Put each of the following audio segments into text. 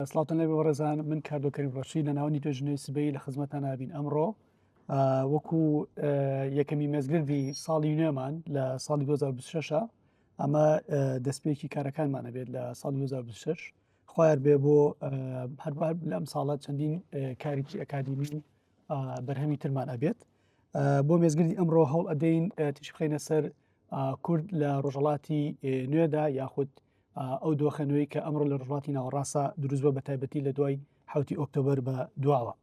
سڵاتان لێ بەڕێزان من کاردۆکەری ڕەشی لە ناوەنی توێژنەوەی سبەی لە خزمەتتان نابین ئەمڕۆ وەکو یەکەمی مێزگردی ساڵی نوێمان لە ساڵی 2026 ئەمە دەستپێکی کارەکانمانە بێت لە ساڵی 2026 خوار بێ بۆ هەربار لەم ساڵات چەندین کارێکی ئەکادیمی بەرهەمی ترمان ئەبێت بۆ مێزگردی ئەمڕۆ هەوڵ ئەدەین تیش بخەینە سەر کورد لە ڕۆژەڵاتی نوێدا یاخود ئەو دۆخەنەوەی کە ئەمڕۆ لە ڕژڵاتی ناوەڕاستە دروست بە بەتایبەتی لە دوای حوتی ئۆکتۆبەر بە دواوە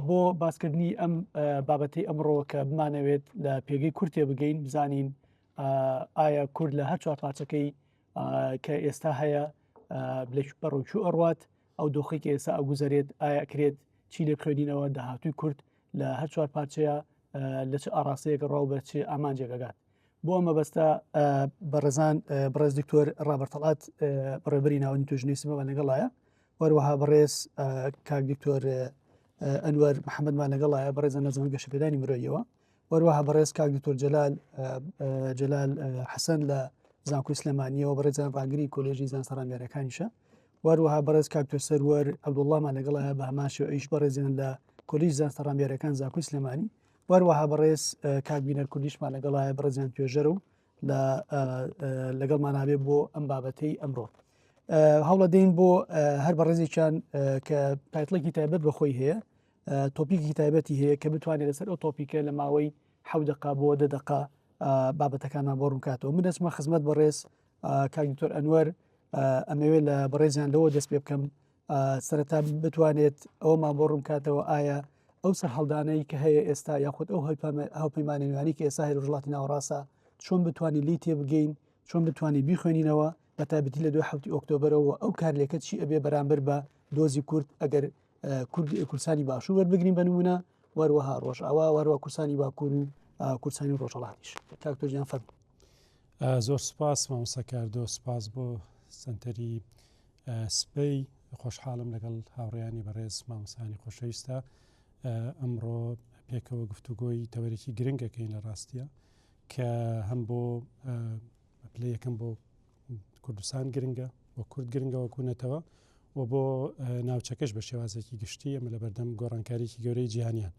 بۆ باسکردنی ئەم بابەتەی ئەمڕۆ کە بمانەوێت لە پێگەی کورتێ بگەین بزانین ئایا کورد لە هەر چوار پارچەکەی کە ئێستا هەیە بەڕووچوو ئەڕوات ئەو دۆخی کە ئێستا ئەگوزارێت ئایا کرێت چی لێ بخوێنینەوە داهاتووی کورد لە هەر چوار پارچەیە لە چه ئاڕاستەیەک ڕاو بە چێ ئامانجێگەگات بۆ ئەمە بەستە بەڕێزان بەڕێز دکتۆر ڕابەرتەڵات بەڕێبەری ناوەنی توێژنەوەی سبەیمان لەگەڵایە وەروەها بەڕێز کاک دکتۆر ئەنوەر محەممەدمان لەگەڵایە بەڕێزە نەزانەوەی گەشەپێدانی مرۆیەوە وەروەها بەڕێز کاک دکتۆر جەلال حەسەن لە زانکۆی سلێمانیەوە بەڕێزان ڕاگری کۆلێژی زانسەڕامیارەکانیشە وەروەها بەڕێز کاک دکتۆر سەروەر عەبدوڵڵامان لەگەڵایە بە هەماشەوە ئەویش بەڕێزیان لە کۆلێژی زانسەڕامیارەکان زانکۆی سلێمانی وەروەها بەڕێز کاک بینەر کوردیشمان لەگەڵایە بەڕێزیان توێژەرە و لەگەڵمان هەبێ بۆ ئەم بابەتەی ئەمڕۆ هەوڵە دەین بۆ هەر بەڕێزێکیان کە تایتڵێکی تایبەت بەخۆی هەیە تۆپیکی تایبەتی هەیە کە بتوانێت لەسەر ئەو تۆپیکە لە ماوەی 7 دقا بۆ 10 دقا بابەتەکانمان بۆ ڕوونکاتەوە من دەچمە خزمەت بەڕێز کاک دکتۆر ئەنوەر ئەمەوێت لە بەڕێزیان لەوە دەست پێ بکەم سەرەتا بتوانێت ئەومان بۆ ڕوونکاتەوە ئایا ئەو سەر هەڵدانەی کە هەیە ئێستا یاخود ئەو هەوپەیمانێنوانی کە ئێستا هەیە لە وڵاتی ناوەڕاستە چۆن بتوانین لی تێبگەین چۆن بتوانین بیخوێنینەوە بە تایبەتی لە دوای حوتی ئۆکتۆبەرەوە ئەو کارلێکە چی ئەبێ بەرامبەر بە دۆزی کورد ئەگەر کورسانی باشوور وەربگرین بە نمونە وەروەها ڕۆژئاوا وەروە کورسانی باکوور و کورسانی ڕۆژهەڵاتیش کاکتۆرجیان فەرموو. زۆر سپاس مامۆستا کاردۆ سپاس بۆ سنتەری سبەی خۆشحاڵم لەگەڵ هاوڕێیانی بەڕێز مامۆستانی خۆشەویستە ئەمڕۆ پێکەوە گفتوگۆی تەوەرێکی گرنگەکەین لە ڕاستیە کە هەم بۆ پلە یەکەم بۆ کوردستان گرنگە بۆ کورد گرنگەوە کوونەتەوە و بۆ ناوچەکەش بە شێوازێکی گشتی ئەمە لە بەردەم گۆڕانکاریی گەورەی جیهانیان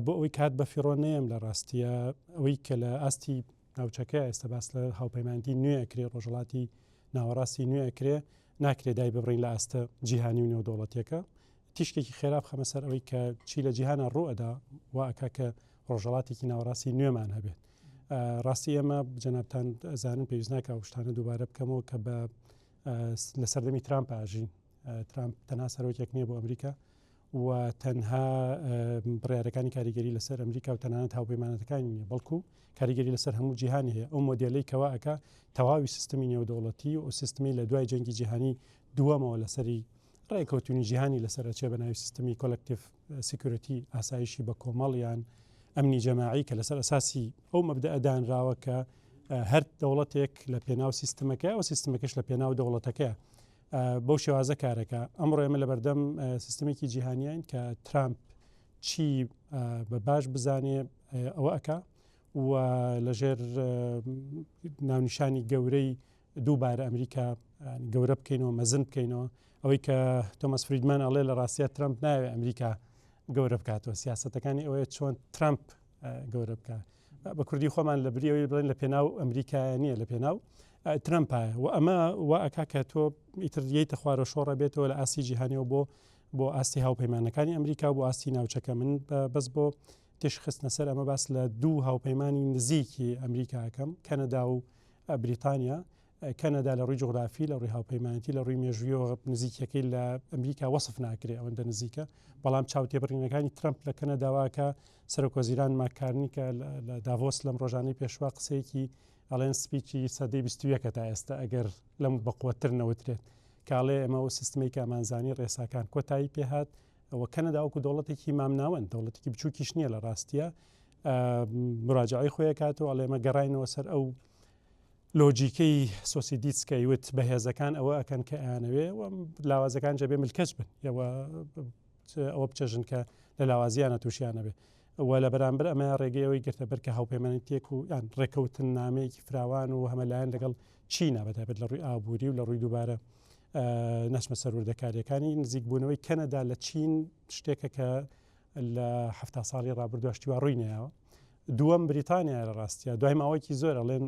بۆ ئەوەی کات بە فیڕۆنەیەم لە ڕاستیە ئەوەی کە لە ئاستی ناوچەکە ئێستا باس لە هاوپەیمانیتی نوێ ئەکرێ ڕۆژەڵاتی ناوەڕاستی نوێ ئەکرێ ناکرێ دای ببڕین لە ئاستە جیهانی و نێودەوڵەتیەکە تیشکێکی خێرا بخەمە سەر ئەوەی کە چی لە جیهانە ڕوئەدا وا ئەکا کە ڕۆژەڵاتێکی ناوەڕاستی نوێمان هەبێت ڕاستی ئەمە جەنابتان زانن پێویست ناکە ئەو شتانە دووبارە بکەمەوە کە بە لە سەردەمی ترامپ ئاژین ترامپ تەنها سەرۆکێک نییە بۆ ئەمریکا و تەنها بڕیارەکانی کاریگەری لەسەر ئەمریکا و تەنانەت هاوپەیمانەتەکانی نیە بەڵکو کاریگەری لەسەر هەموو جیهانی هەیە ئەو مۆدێلەی کەوا ئەکا تەواوی سیستمی نێودەوڵەتی و سیستمی لە دوای جەنگی جیهانی دووەمەوە لەسەری ڕێکەوتنی جیهانی لەسەر چێ بە ناوی سیستمی کۆلەکتیڤ سیکورەتی ئاسایشی بە کۆمەڵیان ئەمنی جەماعی کە لەسەر ئەساسی ئەو مەبدەئە دانراوە کە هەر دەوڵەتێک لە پێناو سیستمەکە و سیستمەکەش لە پێناو دەوڵەتەکە بەو شێوازە کارەکە ئەمڕۆ ئێمە لە بەردەم سیستمێکی جیهانیان کە ترامپ چی بە باش بزانێ ئەوە ئەکا و لەژێر ناونیشانی گەورەی دووبارە ئەمریکا گەورە بکەینەوە مەزن بکەینەوە ئەوەی کە تۆماس فریدمان ئەڵێ لە ڕاستیە ترامپ ناوێت ئەمریکا گەورە بکاتەوە سیاسەتەکانی ئەوەیە چۆن ترامپ گەورە بکات بە کوردی خۆمان لە بریەوەی بڵێن لە پێناو ئەمریکایە نییە لە پێناو ترامپایە و ئەمە وا ئەکا کە تۆ ئیتریەیتە خوارە شۆڕە بێتەوە لە ئاستی جیهانیەوە بۆ ئاستی هاوپەیمانەکانی ئەمریکا بۆ ئاستی ناوچەکە من بەس بۆ تێشخستنە سەر ئەمە باس لە دوو هاوپەیمانی نزیکی ئەمریکاکەم کەنەدا و بریتانیا کەنەدا لە ڕووی جوغرافی لە ڕووی هاوپەیمانیتی لە ڕووی مێژویەوە نزیکەکەی لە ئەمریکا وەصف ناکرێ ئەوەندە نزیکە بەڵام چاوتێبڕینەکانی ترامپ لە کەنەداواکە سەرۆکوەزیران ماکارنیکە لە داڤۆس لەم ڕۆژانەی پێشوا قسەیەکی ئەڵێن سپیچی سەدەی 21 تا ئێستا ئەگەر لەم بەقوەتر نەوترێت کاڵێ ئەمە و سیستمێکی ئامانزانی ڕێساکان کۆتایی پێهات ئەوە کەنەداوەکو دەوڵەتێکی مامناوەند دەوڵەتێکی بچووکیش نییە لە ڕاستیە مراجعی خۆیە کاتەوە ئەڵێمە گەڕینەوە سەر ئەو لۆجیکەی سۆسیدیسکە وت بەهێزەکان ئەوە ئەکەن کە ئەیانەوێ لاوازەکان جەبێ ملکەچ بن ئەوە بچەژن کە لە لاوازیانە تووشیانە بێ و لە بەرامبەر ئەمە ڕێگەیەوەی گرتە بەر کە هاوپەیمانیتێک و ڕێکەوتن نامەیەکی فراوان و هەمەلایەن لەگەڵ چینە بەتایبەت لە ڕووی ئابووری و لە ڕووی دووبارە نەچمە سەروردەکاریەکانی نزیکبوونەوەی کەنەدا لە چین شتێکە کە لە 70 ساڵی ڕابردوشتیوە ڕووی نەیەوە. دووەم بریتانیا لە ڕاستیە دوای ماوەیەکی زۆر ئەڵێن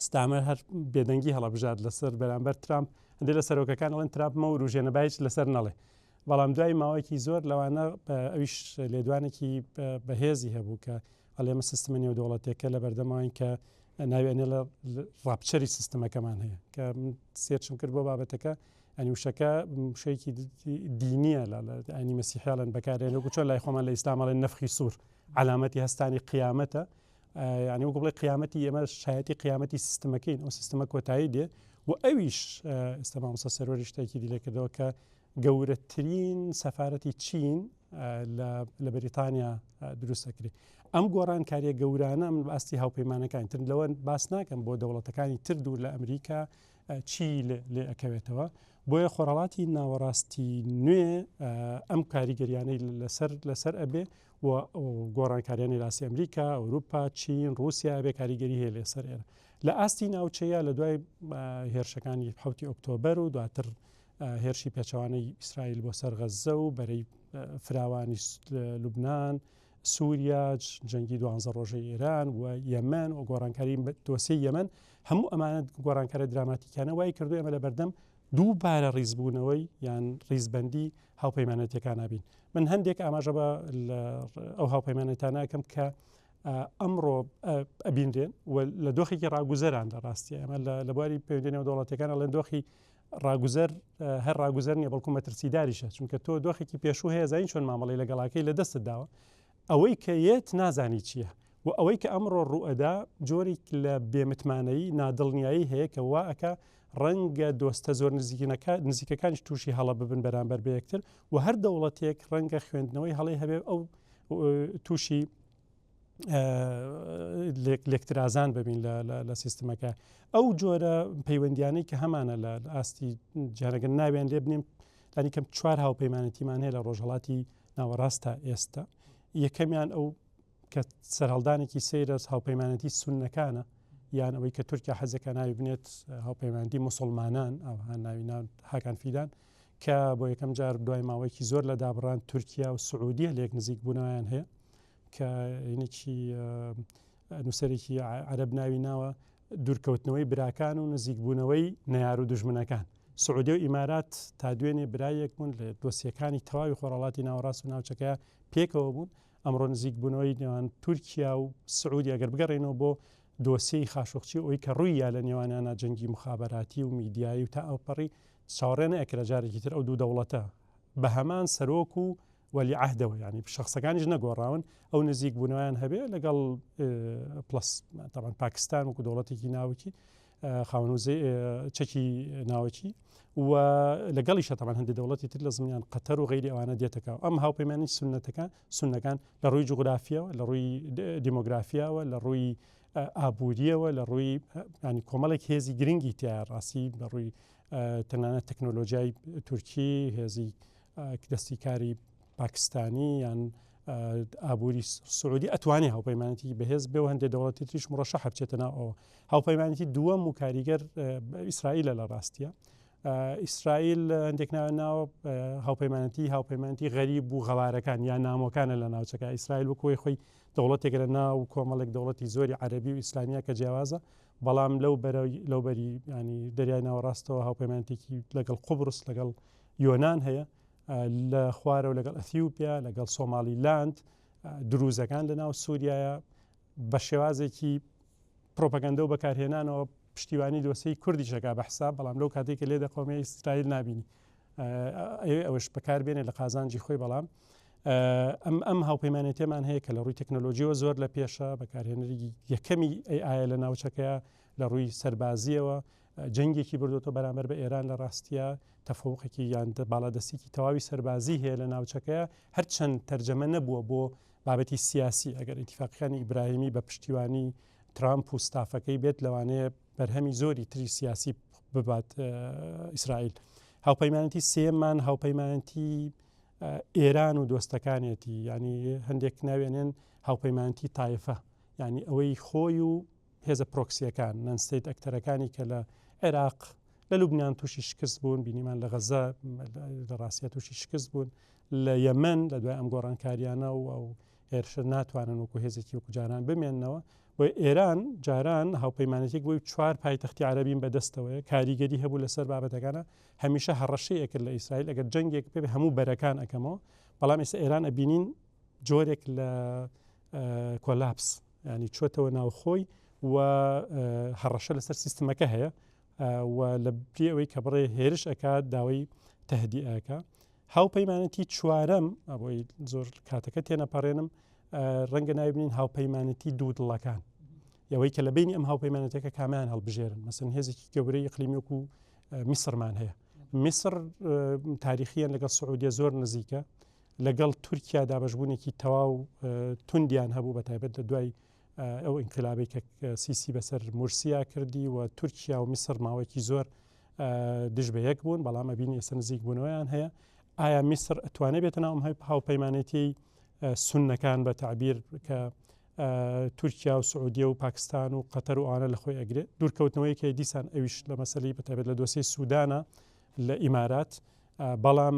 ستامەر هەر بێدەنگی هەڵەبژات لەسەر بەرامبەر ترامپ هەندێک لە سەرۆکەکان ئەڵێن ترامپمە و ڕوژێنەبایش لەسەر نەڵێ، بەڵام دوای ماوەیەکی زۆر لەوانە ئەویش لێدوانێکی بەهێزی هەبوو کە ئەڵێمە سیستمە نێودوڵەتێکە لە بەردەماوەین کە ناوێنێ لە ڕابچەری سیستمەکەمان هەیە کە سێرچم کرد بۆ بابەتەکە ئەنی وشەکە شەیەکی دینیە لە ئەنی مەسیحیاڵن بەکارێنەوە چۆن لای خۆمان لە ئیسلامەڵێن نەفخی سوور علامەتی هەستانی قیامەتە، ینی وەکو بڵێ قیامەتی ئێمە شایەتی قیامەتی سیستمەکەین ئەو سیستمە کۆتایی دێ و ئەویش ئێستا مامۆستا سەروەری شتێکی دی لێ کردەوە کە گەورەترین سەفارەتی چین لە بریتانیا دروستەکری. ئەم گۆڕانکاریە گەورانە ئەم ئاستی هاوپەیمانەکان تر لەوە باس ناکەم بۆ دەوڵەتەکانی تر دوور لە ئەمریکا چی لێ ئەکەوێتەوە، بۆیە خۆڕەڵاتی ناوەڕاستی نوێ ئەم کاریگەریانەی لەسەر ئەبێ و گۆڕانکاریانی لاسی ئەمریکا، ئەوروپا، چین، رووسیا بێ کاریگەری هەیە لێسەر ئێرە. لە ئاستی ناوچەیە لە دوای هێرشەکانی 7 ئۆکتۆبەر و دواتر هێرشی پێچەوانەی ئیسرائیل بۆ سەر غەزە و بەرەی فراوانی لوبناان، سووریا، جەنگی 12 ڕۆژەی ئێران و یەمەن و گۆڕانکاری دۆسی یەمەن، هەموو ئەمانە گۆڕانکارە دراماتیکانە وای کردو ئێمە لە بەردەم دووبارە ڕیزبوونەوەی یان ڕیزبەندی هاوپەیمانەتەکان نابین. من هەندێک ئاماژە بە ئەو هاوپەیمانەتانەکەم کە ئەمڕۆ ئەبیندرێن و لە دۆخێکی ڕاگوزەران لە ڕاستی ئەمە لە بواری پەیوەندی دەوڵەتەکان ئەڵێن دۆخی ڕاگوزەر هەر ڕاگوزەر نیە بەڵکو مەترسیداریشە، چونکە تۆ دۆخێکی پێشوو هەیە زین چۆن مامەڵی لەگەڵاکەی لە دەستت داوە، ئەوەی کە یەت نازانی چییە و ئەوەی کە ئەمڕۆ ڕوئەدا جۆری لە بێمتمانەی نادڵنیایی هەیە کە واەکە ڕەنگە دۆستە زۆر نزیکەکانش تووشی هەڵە ببن بەرامبەر بە یەکتر و هەر دەوڵەتێک ڕەنگە خوێندنەوەی هەڵی هەبێ ئەو تووشی لێکترازان ببین لە سیستمەکە. ئەو جۆرە پەیوەندیانەی کە هەمانە لە ئاستی جارەگەن ناویان لێ بنیم ینی کەم 4 هاوپەیمانەتیمان هەیە لە ڕۆژهەڵاتی ناوەڕاستە ئێستا. یەکەمیان ئەو کە سەرهەڵدانێکی سەیرە هاوپەیمانەتی سوننەکانە یان ئەوەی کە تورکیا حەزەکە ناوی بنێت هاوپەیمانەتی موسڵمانان ئەوها ناوی هاکان فیدان کە بۆ یەکەم جار دوای ماوەیەکی زۆر لە دابڕان تورکیا و سعودیە لە یەک نزیک بوونەوەیان هەیە کە اینێکی نووسەرێکی عەرەب ناوی ناوە دوورکەوتنەوەی براکان و نزیکبوونەوەی نەیار و دوژمنەکان. سعودی و ئیمارات تا دوێنێ برایەک بوون لە دۆسیەکانی تەواوی خۆڕەڵاتی ناوەڕاست و ناوچەکە پێکەوە بوون. ئەمڕۆ نزیکبوونەوەی نێوان تورکیا و سعودی ئەگەر بگەڕێنەوە بۆ دۆسیەی خاشۆخچی ئەوی کە ڕوویە لە نێوانیانە جەنگی مخابەراتی و میدیایی و تا ئەوپەڕی چاوەڕێنە ئەکرە جارێکی تر ئەو دوو دەوڵەتە بە هەمان سەرۆک و وەلی عەهدەوە ینی شخصەکانیش نەگۆڕاون ئەو نزیک بوونەوەیان هەبێ لەگەڵ پلس تاوان پاکستان وەکو دەوڵەتێکی ناوکی خاونوزی چەکی ناوکی و لەگەڵیشە تاوان هەندێک دەوڵەتی تر لە زمینیان قەتەر و غەیری ئەوانە دێتەکە. ئەم هاوپەیمانی سونەکان لە ڕووی جوغرافیەوە، لە ڕووی دیمۆگرافیاوە، لە ڕووی ئابوووریەوە، لە ڕووی ینی کۆمەڵێک هێزی گرنگی تیا ڕاستی لە ڕووی تەنانەت تەکنۆلۆژیای تورکی، هێزی دەستی کاری پاکستانی یان ئابووری سعودی ئەتوانێ هاوپەیمانەتی بەهێز بێ و هەندێک دەوڵەتی تریش مڕەشەح بچێتە ناو ئەوە. هاوپەیمانەتی دووەم و کاریگەر ئیسرائیلە لە ڕاستیە. ئیسرائیل هەندێک ناوە هاوپەیمانەتی غەریب و غەوارەکان یان نامۆکانە لە ناوچەکە. ئیسرائیل وەکوی خۆی دەوڵەتێک لە ناو کۆمەڵێک دەوڵەتی زۆری عەرەبی و ئیسلامیە کە جیاوازە، بەڵام لەوبەری ینی دەریای ناوەڕاستەوە هاوپەیمانەتێکی لەگەڵ قوبرس لەگەڵ یۆنان هەیە، لە خوارە و لەگەڵ ئەثیوپیا لەگەڵ سۆمالیلاند دروزەکان لە ناو سووریایە بە شێوازێکی پرۆپەگەندە و بەکارهێنانەوە پشتیوانی دۆسەی کوردی شەکا بە حساب، بەڵام لەو کاتێکە لێ دەقۆمی ئیسرائیل نابینی ئەوەش بەکاربێنێت لە قازانجی خۆی. بەڵام ئەم هاوپەیمانێتێمان هەیە کە لە ڕووی تەکنۆلۆژیەوە زۆر لە پێشە بەکارهێنەری یەکەمی ئەیە لە ناوچەکەیە لە ڕووی سەربازیەوە جەنگێکی بردوۆتە بەرامبەر بە ئێران لە ڕاستیە تەفەوقێکی یان باڵادەستێکی تەواوی سەربازی هەیە لە ناوچەکەیە هەرچەند تەرجەمە نەبووە بۆ بابەتی سیاسی. ئەگەر ئیتیفاقیەکانی ئیبراهیمی بە پشتیوانی ترامپ و ستافەکەی بێت لەوانەیە بەرهەمی زۆری تری سیاسی ببات ئیسرائیل. هاوپەیمانەتی سێمان هاوپەیمانەتی ئێران و دۆستەکانێتی، ینی هەندێک ناوێنێن هاوپەیمانەتی تایفە، ینی ئەوەی خۆی و هێزە پرۆکسیەکان نانستیت ئەکتەرەکانی کە لە عێراق، لە لوبنیان تووشی شکست بوون، بینیمان لە غەزا لە ڕاستیە تووشی شکست بوون، لە یەمەن لە دوای ئەم گۆڕانکاریانە و ئەو هێرشە ناتوانن وەکو هێزێکی وەکو جاران بمێننەوە. و ئێران جاران هاوپەیمانێتێک بۆی 4 پایتەختی عەرەبین بەدەستەوەیە، کاریگەری هەبوو لەسەر بابەتەکانە، هەمیشە هەڕەشەیە کرد لە ئیسرائیل ئەگەر جەنگێک پێ هەموو بەرەکان ئەەکەمەوە. بەڵام ئێستا ئێران ئەبینین جۆرێک لە کۆلاپس، ینی چۆتەوە ناوخۆی و هەڕەشە لەسەر سیستمەکە هەیە و لە پێ ئەوەی کە بڕێ هێرش ئەکات داوای تەهدیئەکە. هاوپەیمانەتی چوارەم بۆی زۆر کاتەکە تێنەپەڕێنم، ڕەنگە ناوبنین هاوپەیمانەتی دوو دڵەکان، ئەوەی کە لە بینی ئەم هاوپەیمانەتەکە کامیان هەڵبژێرن. مەسەن هێزێکی گەورەی ئیقلیمی وەکو میسرمان هەیە. میسر تاریخیان لەگەڵ سعودیە زۆر نزیکە، لەگەڵ تورکیا دابەشبوونێکی تەواو توندیان هەبوو، بەتایبەت لە دوای ئەو ئینقلابی کە سیسی بەسەر مورسیا کردی و تورکیا و میسر ماوەیەکی زۆر دژ بە یەک بوون، بەڵام ئەبینی ئێستا نزیک بوونەوەیان هەیە. ئایا میسر ئەتوانێت بێتە ناو هاوپەیمانێتی سونەکان بە تعبیر کە تورکیا و سعودیە و پاکستان و قەتەر و ئەوانە لە خۆی ئەگرێت؟ دوورکەوتنەوەی کە دیسان ئەویش لە مەسەلەی بەتایبەت لە دۆسەی سوودانە لە ئیمارات، بەڵام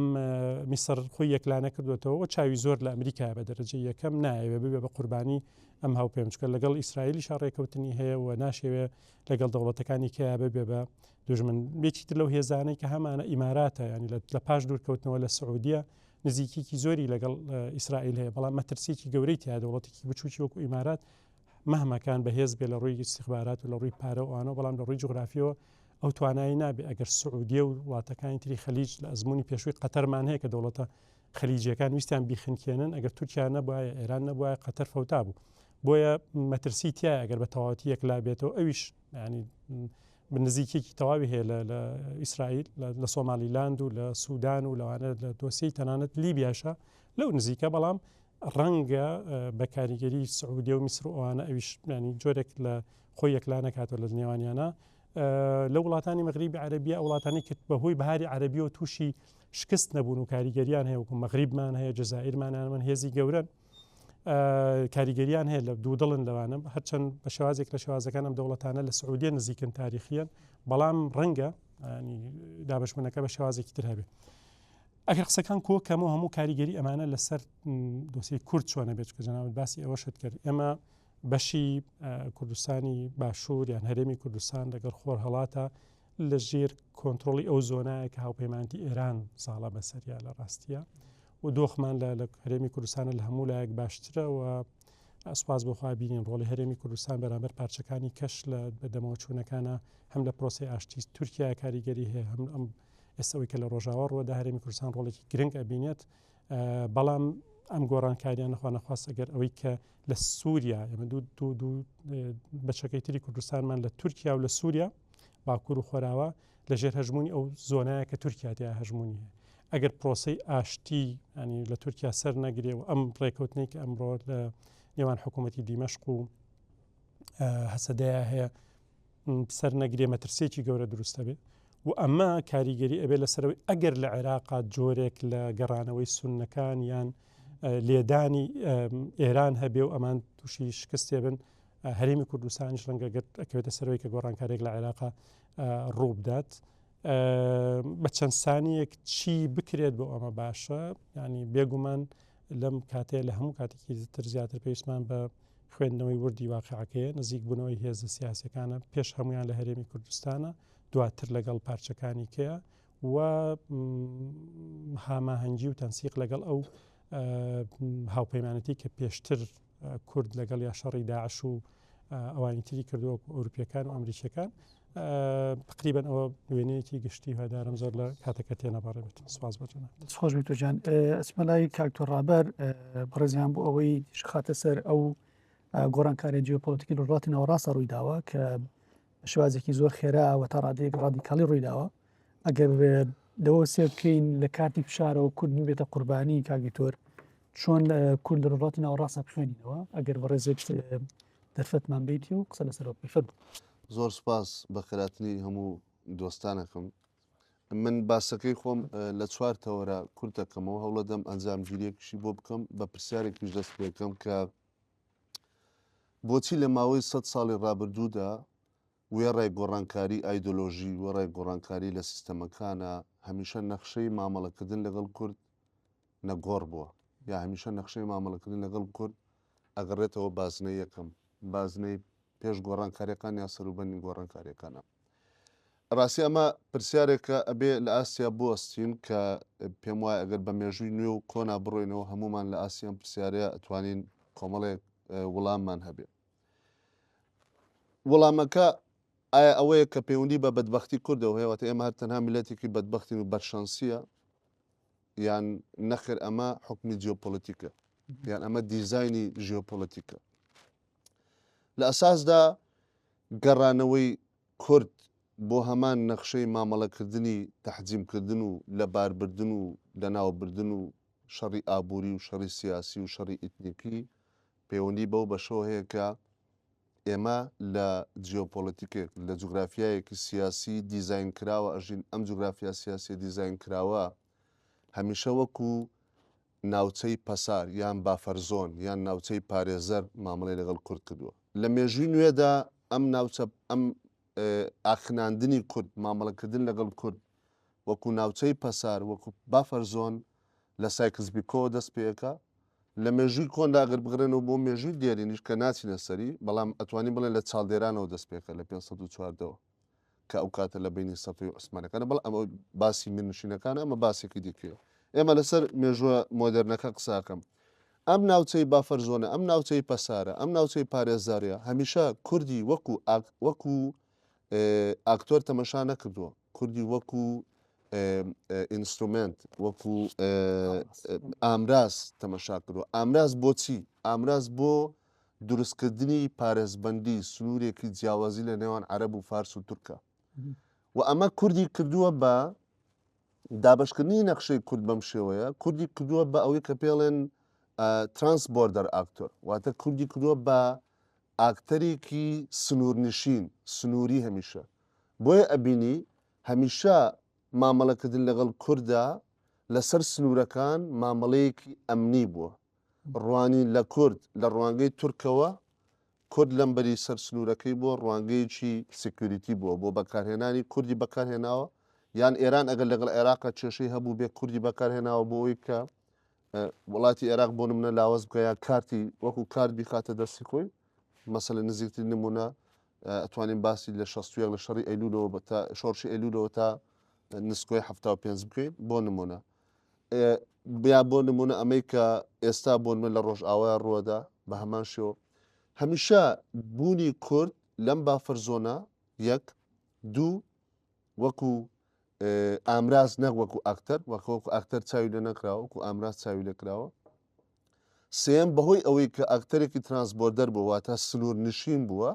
میسر خۆی یەکلانە کردوێتەوە و چاوی زۆر لە ئەمریکا بە دەرەجەی یەکەم نایەوێ ببێ بە قوربانی ئەم هاوپەیمان، چونکە لەگەڵ ئیسرائیلیش ڕێکەوتنی هەیە و ناشەوێ لەگەڵ دەوڵەتەکانی کیا ببێ بە دوژمن. بێکی تر لەو هێزانەی کە هەمانە ئیماراتە، ینی لە پاش دوورکەوتنەوە لە سعودیە نزیکیکی زۆری لەگەڵ ئیسرائیل هەیە، بەڵام مەترسیی گەورەی تیا دەوڵەتێکی بچووکی وەکو ئیمارات مەهمەکان بەهێز بێ لە ڕووی استیخبارات و لە ڕووی پارە وانەوە، بەڵام لە ڕووی جوغرافیەوە ئەو توانایی نابێ. ئەگەر سعودیە و وڵاتەکانی تری خەلیج لە ئەزمموی پێشووی قەتەرمان هەیە کە دەوڵەتە خەلیجیەکان ویستیان بیخنکێنن، ئەگەر تورکیا نەبوایە، ئێران نەبوایە، قەتەر فەوتا بوو. بۆیە مەترسی تایە ئەگەر بە تەواوەتی یەکلا بێتەوە، ئەویش ینی نزیکێکی تەواوی هەیە لە ئیسرائیل، لە سۆمالیلاند و لە سوودان و لەوانە لە دۆسیی تەنانەت لیبیاشە لەو نزیکە، بەڵام ڕەنگە بە کاریگەری سعودیە و میسر و ئەوانە ئەویش ینی جۆرێک لە خۆی یەکلا نەکاتەوە لە نێوانیانە. لە وڵاتانی مەغریبی عەرەبیە، وڵاتانی کە بەهۆی بەهاری عەرەبی و تووشی شکست نەبوون و کاریگەریان هەیە، وەکو مەغریبمان هەیە، جەزائیرمان هەیە، من هێزی گەورەن کاریگەریان هەیە لە دوو دڵن لەوانە، هەرچەند بە شێوازێک لە شێوازەکان ئەم دەوڵەتانە لە سعودیە نزیکن تاریخیان، بەڵام ڕەنگە دابەشبوونەکە بە شێوازێکی تر هەبێت. ئەگەر قسەکان کۆکەمەوە هەموو کاریگەری ئەمانە لەسەر دۆسیی کورد چۆنە بێت، کە جەنابەت باسی ئەوەشت کرد. ئێمە بەشی کوردستانی باشوور یان هەرێمی کوردستان لەگەڵ خۆر هەڵاتە لە ژێر کۆنتترۆلی ئەو زۆنایە کە هاوپەیمانەتی ئێران ساڵە بەسەریا لە ڕاستیە و دۆخمان لە هەرێمی کوردستانە لە هەموو لایەک باشترە و ئەسپاس بۆخوا بینین ڕۆڵی هەرێمی کوردستان بەرامبەر پارچەکانی کەش لە بەدەمەوە چوونەکانە هەم لە پرۆسی ئاشتی تورکیا کاریگەری هەیە، هەم ئەم ئێستەوەی کە لە ڕۆژاوە ڕۆدا هەرێمی کوردستان ڕۆڵێکی گرنگ ئەبینێت. بەڵام ئەم گۆڕانکاریان نەخوا نەخواست ئەگەر ئەوەی کە لە سووریا ئەمە دوو بەچەکەی تری کوردستانمان لە تورکیا و لە سووریا باکوور و خۆراوە لە ژێر هەژمونی ئەو زۆنایە کە تورکیا تیا هەژمونی هەیە. ئەگەر پرۆسەی ئاشتی ینی لە تورکیا سەر نەگرێ و ئەم ڕێکەوتنێک کە ئەمڕۆ لە نێوان حکوومەتی دیمەشق و هەسەدەیە هەیە سەر نەگرێ، مەترسێکی گەورە دروستە بێت و ئەمە کاریگەری ئەبێ لەسەرەوەی ئەگەر لە عێراقا جۆرێک لە گەڕانەوەی سونەکان یان لێدانی ئێران هەبێ و ئەمان تووشی شکستێ بن، هەرێمی کوردستانیش ڕەنگە ئەکەوێتە سەرەوەی کە گۆڕانکارێک لە عێراقا ڕوو بدات. بە چەند سانیەک چی بکرێت بۆ ئەمە باشە، ینی بێگومان لەم کاتەیە لە هەموو کاتێکی تر زیاتر پێویستمان بە خوێندنەوەی وردی واقعەکەیە، نزیک بوونەوەی هێزە سیاسەکانە پێش هەمویان لە هەرێمی کوردستانە، دواتر لەگەڵ پارچەکانی کەیە و هاماهەنگی و تەنسیق لەگەڵ ئەو هاوپەیمانەتی کە پێشتر کورد لەگەڵ یا شەڕی داعش و ئەوانی تری کردووە ئەوروپیەکان و ئەمریکیەکان. تقریبان ئەوە وێنەیەکی گشتی هەدارم زۆر لە کاتەکە تێنەبارێت. سپاس بە جەناب. خۆش بیت جان. ئەسمەلای کاکتۆر ڕابەر بەڕێزیان بۆ ئەوەی خاتە سەر ئەو گۆڕانکاری جیۆپۆلیتیکی لە وڵاتی ناوەڕاستە ڕوویداوە کە شێوازێکی زۆر خێرا و تا ڕادەیەک ڕادیکاڵی ڕوویداوە. ئەگەر لەوە سێ بکەین لە کاتی فشارەوە کورد بێتە قوربانی کاگیتۆر، چۆن کورد لە وڵاتی ناوەڕاستە بخوێنینەوە؟ ئەگەر بەڕێزێک دەرفەتمان بیتی و قسە لەسەرەوە بفەرموو. زۆر سپاس بە خێراتنی هەموو دۆستانەکەم. من باسەکەی خۆم لە 4 تەوەرە کورت دەکەمەوە، هەوڵە دەم ئەنجامگیریەکیشی بۆ بکەم بە پرسیارێکیش دەست پێکەم کە بۆچی لە ماوەی 100 ساڵی ڕابردوودا وێڕای گۆڕانکاری ئایدۆلۆژی وەڕای گۆڕانکاری لە سیستەمەکانە هەمیشە نەخشەی مامەڵەکردن لەگەڵ کورد نەگۆڕ بووە یا هەمیشە نەخشەی مامەڵەکردن لەگەڵ کورد ئەگەڕێتەوە بازنەی یەکەم بازنەی پێش گۆڕانکاریەکان یا سەروبەنی گۆڕانکاریەکانە ڕاستی ئەمە پرسیارێکە ئەبێ لە ئاسیا بوەستین کە پێم وایە ئەگەر بە مێژووی نوێ و کۆنا بڕۆینەوە هەمومان لە ئاسیان پرسیارەیە ئەتوانین کۆمەڵێک وەڵاممان هەبێ وەڵامەکە ئایا ئەوەیە کە پەیوەندی بە بەدبەختی کوردەوە هەیەوەتە ئێمە هەر تەنها میلەتێکی بەدبەختین و بەرشانسیە یان نەخێر ئەمە حکمی جیۆپۆلیتیکە یان ئەمە دیزایانی ژیۆپۆلیتیکە لە ئەساسدا گەڕانەوەی کورد بۆ هەمان نەخشەی مامەڵەکردنی تەحجیمکردن و لە باربردن و لە ناوبردن و شەڕی ئابووری و شەڕی سیاسی و شەڕی ئیتنیکی پەیوەندی بەو بەشەوە هەیە کە ئێمە لە جیۆپۆلیتیکێک لە جوگرافیایەکی سیاسی دیزاین کراوە ئەژین ئەم جوگرافیا سیاسی دیزاین کراوە هەمیشە وەکو ناوچەی پەسار یان بافەرزۆن یان ناوچەی پارێزەر مامەڵی لەگەڵ کورد کردووە لە مێژووی نوێدا ئەم ناوچە ئەم ئاخناندنی کورد مامەڵەکردن لەگەڵ کورد وەکو ناوچەی پەسار وەکو بافەرزۆن لە سایکسبیکۆ دەست پێەکە لە مێژووی کۆندا ئەگەر بگرێنەوە بۆ مێژووی دێرینیش کە ناچینە سەری بەڵام ئەتوانی بڵێن لە چاڵدێرانەوە دەست پێکە لە 514ەوە کە ئەو کاتە لە بینی سەفی و عوسمانەکانە بەڵام ئەمە باسی منوشینەکانە ئەمە باسێکی دیکەوە ئێمە لەسەر مێژووە مۆدرنەکە قساکەم ئەم ناوچەی بافەرزۆنە ئەم ناوچەی پەسارە ئەم ناوچەی پارێزاریە هەمیشە کوردی وەکو ئاکتۆر تەمەشا نەکردووە کوردی وەکو ئینسترومنت وەکو ئامراز تەمەشا کردووە ئامراز بۆچی ئامراز بۆ دروستکردنی پارێزبەندی سنوورێکی جیاوازی لە نێوان عەرەب و فارس و تورکە و ئەمە کوردی کردووە بە دابشکردنی نەخشەی کورد بەم شێوەیە کوردی کردووە بە ئەوەی کە پێڵێن ترانسبۆردەر ئاکتۆر واتە کوردی کردووە بە ئاکتەرێکی سنوورنشین سنووری هەمیشە بۆیە ئەبینی هەمیشە مامەڵەکردن لەگەڵ کووردا لەسەر سنوورەکان مامەڵەیەکی ئەمنی بووە ڕوانی لە کورد لە ڕوانگەی تورکەوە کورد لەمبەری سەر سنوورەکەی بۆ ڕوانگەیەکی سکیوریتی بووە بۆ بەکارهێنانی کوردی بەکارهێناوە یان ئێران ئەگەر لەگەڵ عێراقا کێشەی هەبوو بێ کوردی بەکارهێناوە بۆ ئەوەی کە وڵاتی عێراق بۆ نمونە لاوەز بکە یا کارتی وەکو کارت بیخاتە دەستی خۆی مەسەلە نزیکترین نمونە ئەتوانین باسی لە 61 لە شەڕی ئەیلولەوە تا شۆڕشی ئەیلولەوە تا نسکۆی 75 بکەین بۆ نمونە بیا بۆ نمونە ئەمریکا ئێستا بۆ من لە ڕۆژ ئاوای ڕووەدا بە هەمان شێوە هەمیشە بوونی کورد لەم بافەرزۆنە یەک دوو وەکو ئامراز نەک وەکو ئاکتەر وەکو ئاکتەر چاوی لە نەکراوە وەکو ئامراز چاوی لەکراوە سێم بەهۆی ئەوەی کە ئاکتەرێکی ترانسبۆردەر بووە واتە سنوور نشین بووە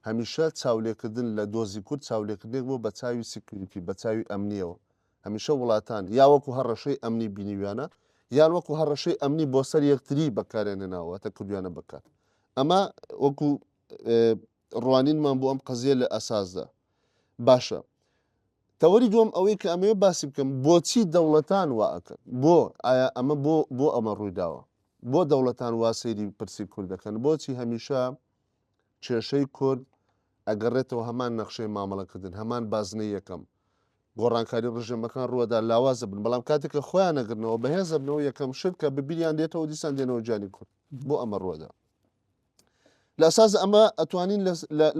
هەمیشە چاولێکردن لە دۆزی کورد چاولێکردنێک بوو بە چاوی سکیوریتی بە چاوی ئەمنیەوە هەمیشە وڵاتان یا وەکو هەڕەشەی ئەمنی بینیویانە یان وەکو هەڕەشەی ئەمنی بۆ سەر یەکتری بەکارێنێناوەتە کوردیانە بکات ئەمە وەکو ڕوانینمان بۆ ئەم قەزیە لە ئەساسدا باشە تەوەری دووەم ئەوەی کە ئەمەوێ باسی بکەم بۆچی دەوڵەتان واکەن بۆ ئایا ئەمە بۆ ئەمە ڕوویداوە بۆ دەوڵەتان وا سەیری پرسی کورد دەکەن بۆچی هەمیشە کێشەی کورد ئەگەڕێتەوە هەمان نەخشەی مامەڵەکردن هەمان بازنەی یەکەم گۆڕانکاری ڕژێمەکان ڕووەدا لاوازە بن بەڵام کاتێککە خۆیان نەگرنەوە بەهێزە بنەوە یەکەم شتکە ببیریان دێتەوە دیسان دێنەوە جانی کورد بۆ ئەمە ڕووەدا لە ئەساس ئەمە ئەتوانین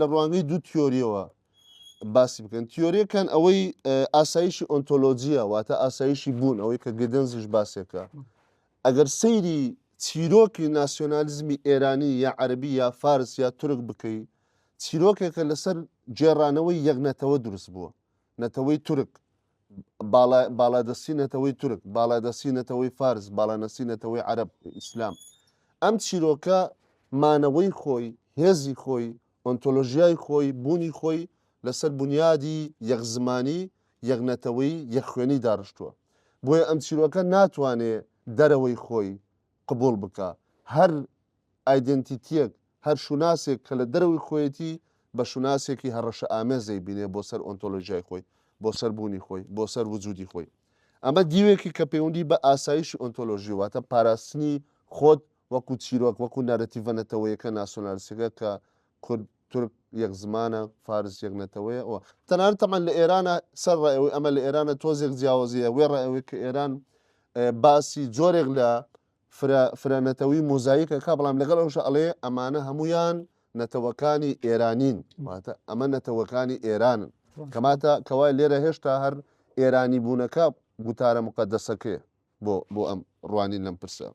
لە ڕوانگەی دوو تیۆریەوە باسی بکەن تیۆریەکان ئەوەی ئاسایشی ئۆنتۆلۆجیە واتە ئاسایشی بوون ئەوەی کە گدەنزیش باسێکە ئەگەر سەیری چیرۆکی ناسیۆنالیزمی ئێرانی یا عەربی یا فارس یا تورک بکەی چیرۆکێکە لەسەر جێڕانەوەی یەکنەتەوە دروست بووە نەتەوەی تورک باڵادەسی نەتەوەی تورک باڵادەسی نەتەوەی فارس باڵانەسی نەتەوەی عەرب ئیسلام ئەم چیرۆکە مانەوەی خۆی هێزی خۆی ئۆنتۆلۆژیای خۆی بوونی خۆی لەسەر بنیادی یەکزمانی یەکنەتەوەی یەکخوێنی داڕشتووە بۆیە ئەم چیرۆکە ناتوانێت دەرەوەی خۆی قبول بکە هەر ئایدنتیتیەک هەر شوناسێک کە لە دەرەوەی خۆیەتی بە شوناسێکی هەڕەشە ئامێزەی بینێ بۆ سەر ئۆنتۆلۆژیای خۆی بۆ سەر بوونی خۆی بۆ سەر وجودی خۆی ئەمە دیوێکی کە پەیوەندی بە ئاسایشی ئۆنتۆلۆژی واتە پاراستنی خۆت وەکو چیرۆک وەکو نارەتیڤەنەتەوەیەکە ناسیۆنالیستەکە کە کورد تورک یەک زمانە فارس یەک نەتەوەیە ئەوە تەنانەت تەمان لە ئێرانە سەر ڕێەوەی ئەمە لە ئێرانە تۆزێک جیاوازیە وێ ڕێەوەی کە ئێران باسی جۆرێک لە فرەنەتەوەی مۆزاییکە کا بەڵام لەگەڵ ئەوش ئەڵێ ئەمانە هەمویان نەتەوەکانی ئێرانین واتە ئەمە نەتەوەکانی ئێرانن کەماتە کەوای لێرە هێشتا هەر ئێرانی بوونەکە گوتارە مقدسەکەیە بۆ ئەم ڕوانین لەم پرسە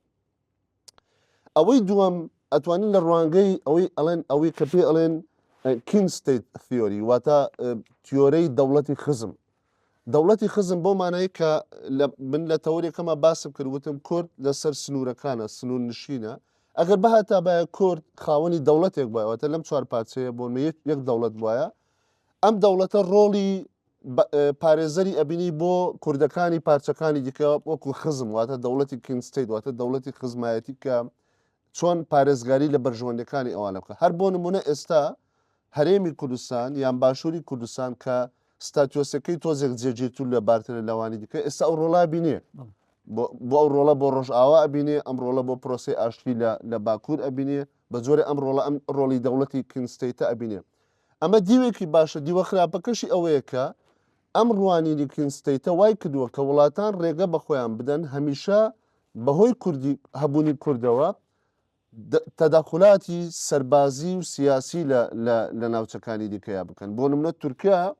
ئەوەی دووەم ئەتوانین لە ڕوانگەی ئەوەی ئەڵێن ئەوەی کە پێ ئەڵێن کین ستیت تیۆری واتە تیۆرەی دەوڵەتی خزم دەوڵەتی خزم بۆ مانایی کە من لە تەورێکەمە باسم کردوتم کورد لەسەر سنوورەکانە سنوور نشینە ئەگەر بەهاتا باە کورد خاوەنی دەوڵەتێک بایەوەتە لەم چوار پارچەیە بۆ یەک دەوڵەت وایە ئەم دەوڵەتە ڕۆڵی پارێزەری ئەبینی بۆ کوردەکانی پارچەکانی دیکە وەکو خزم واتە دەوڵەتی کینستیت واتە دەوڵەتی خزمایەتی کە چۆن پارێزگاری لە بەرژەوەندەکانی ئەوانە بکە هەر بۆ نمونە ئێستا هەرێمی کوردستان یان باشووری کوردستان کە ستاتیۆسەکەی تۆزێک جێگیرتو لە بارترە لەوانی دیکە ئێستا ئەو ڕۆڵا بینێ بۆ ئەو ڕۆڵە بۆ ڕۆژئاوا ئەبینێ ئەم ڕۆڵە بۆ پرۆسی ئاشتی لە باکوور ئەبینێ بە جۆرە ئەم ڕۆڵە ئەم ڕۆڵی دەوڵەتی کینستیتە ئەبینێ ئەمە دیوێکی باشە دیوە خراپەکەشی ئەوەیە کە ئەم ڕوانینی کینستیتە وای کردووە کە وڵاتان ڕێگە بە خۆیان بدەن هەمیشە بەهۆی کوردی هەبوونی کوردەوە تەداخلاتی سەربازی و سیاسی لە ناوچەکانی دیکەیا بکەن بۆ نمونە تورکیا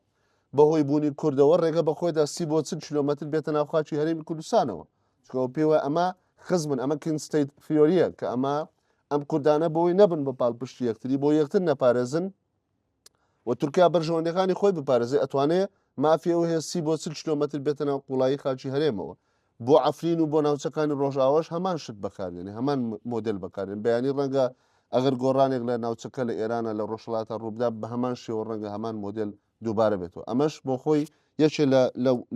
بەهۆی بوونی کوردەوە ڕێگە بە خۆیدا 30 کیلۆمەتر بێتە ناوخواچی هەرێمی کوردستانەوە چکەوە پێوە ئەمە خزمن ئەمە کینستیت فیۆریە کە ئەم کوردانە بۆی نەبن بە پاڵپشتی یەکتری بۆ یەکتر نەپارێزن و تورکیا بەرژەوەندەکانی خۆی بپارێزێ ئەتوانێت مافیەوە هەیە 30 کیلۆمەتر بێتە ناو قوڵایی خاچی هەرێمەوە بۆ ئەفرین و بۆ ناوچەکانی ڕۆژئاواش هەمان شت بەکارێنێ هەمان مۆدل بەکارێن بەیانی ڕەنگە ئەگەر گۆڕانێک لە ناوچەکە لە ئێرانە لە ڕۆژهڵاتە ڕووبدا بە هەمان شێوە ڕەنگە هەمان مۆدل دووبارە بێتەوە ئەمەش بۆ خۆی یەکێ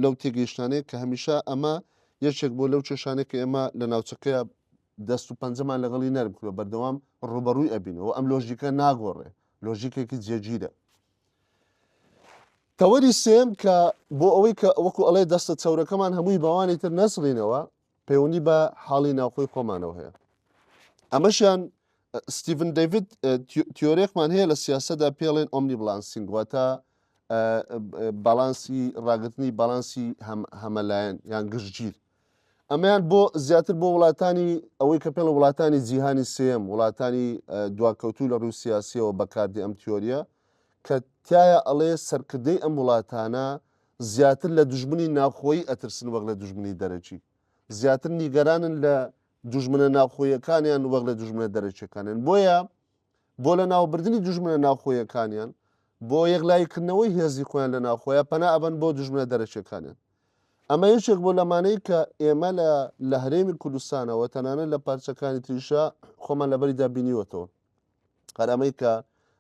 لەو تێگەیشتانەیە کە هەمیشە ئەمە یەکێک بۆ لەو کێشانێک کە ئێمە لە ناوچەکەیە دەست و پەنجەمان لەگەڵی نەرم کردوە بەردەوام ڕوبەڕووی ئەبینەوە ئەم لۆژیکە ناگۆڕێ لۆژیکێکی جێگیرە تەوەری سێم کە بۆ ئەوەی کە وەکو ئەڵێ دەستە چەورەکەمان هەمووی باوانی تر نەسڵینەوە پەیوەندی بە حاڵی ناوخۆی خۆمانەوە هەیە ئەمەشیان ستیڤن دەیڤید تیۆرێکمان هەیە لە سیاسەدا پێڵێن ئۆمنی بلانسینگ واتە باڵانسی ڕاگررتنی باڵانسی هەمەلایەن یان گشتگیر ئەمەیان بۆ زیاتر بۆ وڵاتانی ئەوەی کە پێڵە وڵاتانی جیهانی سێم وڵاتانی دواکەوتوو لە ڕوو سیاسیەوە بەکاردی ئەم تیۆریە کە تایە ئەڵێ سەرکردەی ئەم وڵاتانە زیاتر لە دوژمنی ناوخۆیی ئەترسن وەک لە دوژمنی دەرەکی زیاتر نیگەرانن لە دوژمنە ناوخۆیەکانیان وەک لە دوژمنە دەرەچەکانیان بۆیە بۆ لە ناوبردننی دوژمنە ناوخۆیەکانیان بۆ یەکلایکردنەوەی هێزی خۆیان لە ناوخۆیە پەنا ئەبەن بۆ دوژمنە دەرەچەکانیان ئەمە یەکێک بۆ لەمانەی کە ئێمە لە هەرێمی کوردستانەوە تەنانەت لە پارچەکانی تریشە خۆمان لەبەریدا بینیوەتەوە قەرامەی کە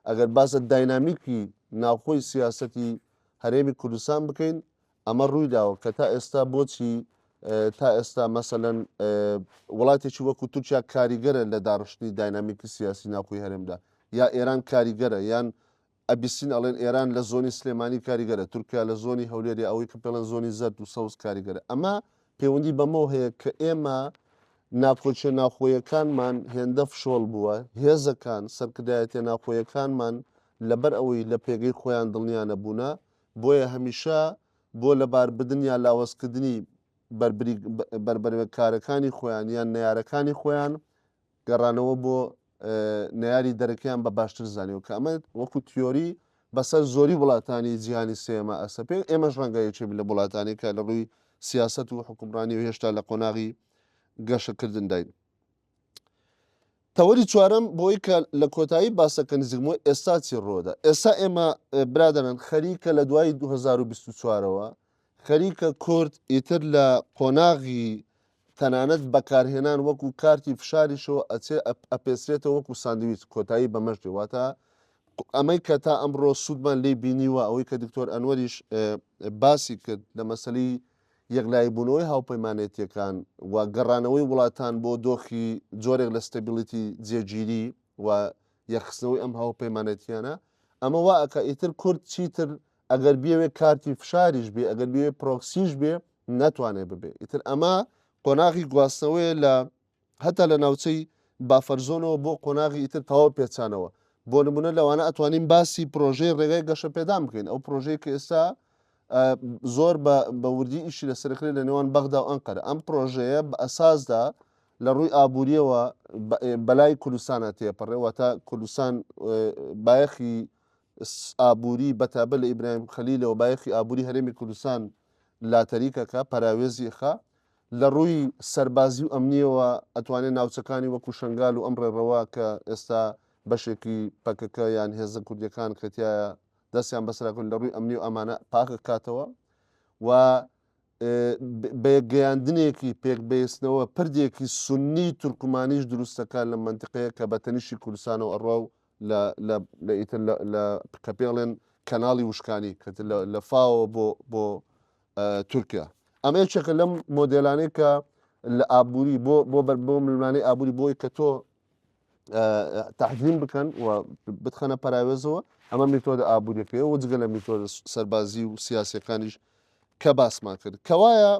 ئەگەر باسە داینامیکی ناوخۆی سیاسەتی هەرێمی کوردستان بکەین ئەمە ڕوویداوە کە تا ئێستا بۆچی تا ئێستا مەسەلەن وڵاتێکی وەکو تورکیا کاریگەرە لە داڕشتنی داینامیکی سیاسی ناوخۆی هەرێمدا یا ئێران کاریگەرە یان ئەبیسین ئەڵێن ئێران لە زۆنی سلێمانی کاریگەرە تورکیا لە زۆنی هەولێری ئەوەی کە پێڵەن زۆنی زەرد و سەوز کاریگەرە ئەمە پەیوەندی بەمەوە هەیە کە ئێمە ناپۆچە ناوخۆیەکانمان هێندە فشۆڵ بووە هێزەکان سەرکردایەتە ناوخۆیەکانمان لەبەر ئەوەی لە پێگەی خۆیان دڵنیانە بوونە بۆیە هەمیشە بۆ لەباربردن یا لاوەزکردنی بربەرکارەکانی خۆیان یان نەیارەکانی خۆیان گەڕانەوە بۆ نەیاری دەرەکەیان بە باشتر زانیەوە کە ئەمە وەکو تیۆری بەسەر زۆری وڵاتانی جیهانی سێمە ئەسەپێ ئێمەش ڕەنگایەکی لە وڵاتانی کە لە ڕووی سیاست و حکومڕانی و هێشتا لە قۆناغی گەشەکردن داین تەوەری چوارەم بۆی کە لە کۆتایی باسەکە نزیکمەوە ئێستا چی ڕۆدا ئێستا ئێمە برادرن خەریکە لە دوای 2024ەوە خەریکە کورد ئیتر لە قۆناغی تەنانەت بەکارهێنان وەکو کارتی فشاریشەوە ئەچێ ئەپێسرێتەوە وەکو ساندویچ کۆتایی بەمەشتی واتە ئەمەی کە تا ئەمڕۆ سوودمان لێ بینیوە ئەوەی کە دکتۆر ئەنوەریش باسی کرد لە مەسەلی یەکلایبوونەوەی هاوپەیمانێتیەکان و گەڕانەوەی وڵاتان بۆ دۆخی جۆرێک لە ستەبیلیتی جێگیری و یەخستنەوەی ئەم هاوپەیمانێتیانە ئەمە وا ئەکە ئیتر کورد چیتر ئەگەر بێوێ کارتی فشاریش بێ ئەگەر بێ پرۆکسیش بێ ناتوانێت ببێ ئیتر ئەمە قۆناغی گواستنەوەی لە هەتا لە ناوچەی بافەرزۆنەوە بۆ قۆناغی ئیتر تەواو پێچانەوە بۆ نمونە لەوانە ئەتوانین باسی پرۆژەی ڕێگای گەشە پێدا بکەین ئەو پرۆژەیە کە ئێستا زۆر بە وردی ئیشی لەسەرکرێت لە نێوان بەغدا و ئەنقەرە ئەم پرۆژەیە بە ئەساسدا لە ڕووی ئابوووریەوە بەلای کوردستانە تێپەڕێەوە تا کوردستان بایەخی ئابووری بەتابە لە ئیبراهیم خەلیلەوە بایەخی ئابووری هەرێمی کوردستان لاتەریکەکە پەراوێزیخە لە ڕووی سەربازی و ئەمنیەوە ئەتوانێت ناوچەکانی وەکو شنگال و ئەم ڕێڕەوە کە ئێستا بەشێکی پەکەکە یان هێزە کوردیەکان کەتیایە دەستیان بەسراکن لە ڕووی ئەمنی و ئەمانە پاکە کاتەوە و بەگەیاندنێکی پێکبێستنەوە پردێکی سنی تورکمانیش دروستەکان لە منتیقەیە کە بە تەنیشتی کوردستان و ئەڕوا و لە کە پێڵێن کەناڵی وشکانی کە لە فاوە بۆ تورکیا ئەمە یەکێکە لەم مۆدێلانەی کە لە ئابووری بۆ ملمانەی ئابووری بۆی کە تۆ تحجیم بکەن و بتخەنە پەراوێزەوە ئەمە میتۆدە ئابوووریەکەیە و جگە لە میتۆدە سەربازی و سیاسەکانیش کە باسمان کرد کەوایە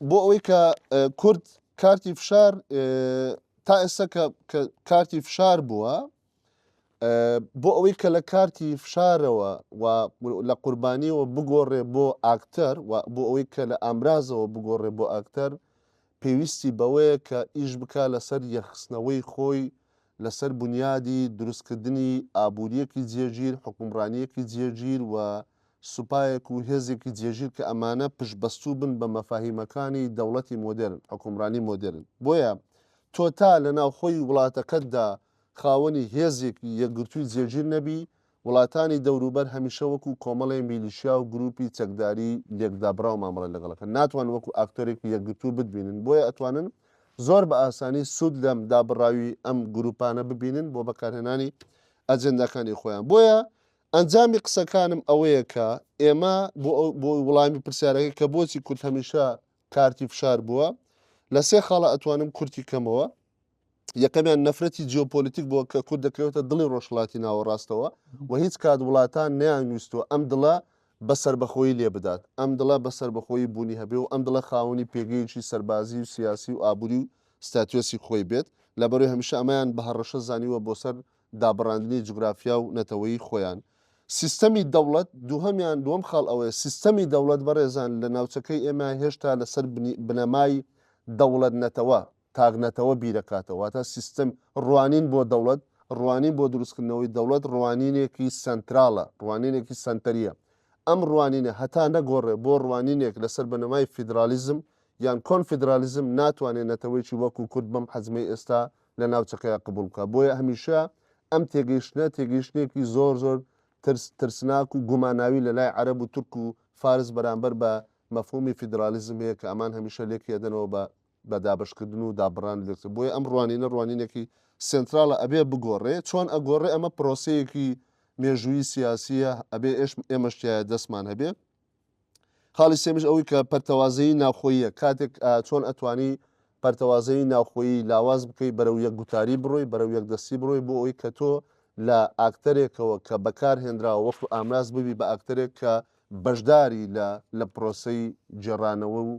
بۆ ئەوەی کە کورد کارتی فشار تا ئێستا کە کارتی فشار بووە بۆ ئەوەی کە لە کارتی فشارەوە و لە قوربانیەوە بگۆڕێ بۆ ئاکتەر و بۆ ئەوەی کە لە ئامرازەوە بگۆڕێ بۆ ئاکتەر پێویستی بەوەیە کە ئیش بکە لەسەر یەخستنەوەی خۆی لەسەر بنیادی دروستکردنی ئابوووریەکی جێگیر حکومڕانیەکی جێگیر و سوپایەک و هێزێکی جێژیر کە ئەمانە پشبەستوو بن بە مەفاهیمەکانی دەوڵەتی مۆدرن حکومڕانی مۆدرن بۆیە تۆ تا لە ناوخۆی وڵاتەکەتدا خاوەنی هێزێکی یەکگرتووی جێگیر نەبی وڵاتانی دەوروبەر هەمیشە وەکو کۆمەڵی میلیشیا و گروپی چەکداری لێکدابرا و مامەڵە لەگەڵەکە ناتوان وەکو ئاکتۆرێکی یەکگرتوو ببینن بۆیە ئەتوانن زۆر بە ئاسانی سوود لەم دابڕاوی ئەم گروپانە ببینن بۆ بەکارهێنانی ئەجەندەکانی خۆیان بۆیە ئەنجامی قسەکانم ئەوەیە کە ئێمە بۆ وڵامی پرسیارەکە کە بۆچی کورد هەمیشە کارتی فشار بووە لە سێ خاڵە ئەتوانم کورتی کەمەوە یەکەمیان نەفرەتی جیۆپۆلیتیک بۆ کە کورد دەکەوێتە دڵی ڕۆژهڵاتی ناوەڕاستەوە و هیچ کات وڵاتان نەیانویستوە ئەم دڵە بەسەر بەخۆی لێ بدات ئەم دڵە بەسەر بەخۆی بوونی هەبێ و ئەم دڵە خاوەنی پێگەیەکی سەربازی و سیاسی و ئابووری و ستاتوێسی خۆی بێت لەبەرەوەی هەمیشە ئەمایان بە هەڕەشە زانیوە بۆ سەر دابڕاندنی جوگرافیا و نەتەوەی خۆیان سیستەمی دەوڵەت دووەم خاڵ ئەوەیە سیستەمی دەوڵەت بەڕێزان لە ناوچەکەی ئێمە هێشتا لەسەر بنەمای دەوڵەت نەتەوە تاغنەتەوە بیرەکاتەوە تا سیستم ڕوانین بۆ دەوڵەت ڕوانین بۆ دروستکردنەوەی دەوڵەت ڕوانینێکی سنترالە ڕوانینێکی سنتەریە ئەم ڕوانینە هەتا نەگۆڕێ بۆ ڕوانینێک لەسەر بنەمای فیدرالیزم یان کۆنفیدرالیزم ناتوانێت نەتەوەیکی وەکو کورد بەم حەزمەی ئێستا لە ناوچەکەی قبول بکە بۆیە هەمیشە ئەم تێگەیشتێکی زۆر ترسناک و گوماناوی لە لای عەرەب و تورک و فارس بەرامبەر بە مەفهومی فیدرالیزم هەیە کە ئەمان هەمیشە لێکی ئەدەنەوە بە دابشکردن و دابڕان لێت بۆیە ئەم ڕوانینێکی سنترالە ئەبێ بگۆڕێ چۆن ئەگۆڕێ ئەمە پرۆسەیەکی مێژووی سیاسیە ئەبێ ئێمەشتیایە دەستمان هەبێ خاڵی سێمیش ئەوەی کە پەرتەوازەیی ناوخۆییە کاتێک چۆن ئەتوانی پەرتەوازەیی ناوخۆیی لاواز بکەی بەرەو یەکگوتاری بڕۆی بەرەو یەکدەستی بڕۆی بۆ ئەوەی کە تۆ لە ئاکتەرێکەوە کە بەکار هێنراوە وەکو ئامراز ببی بە ئاکتەرێک کە بەشداری لە پرۆسەی جێڕانەوە و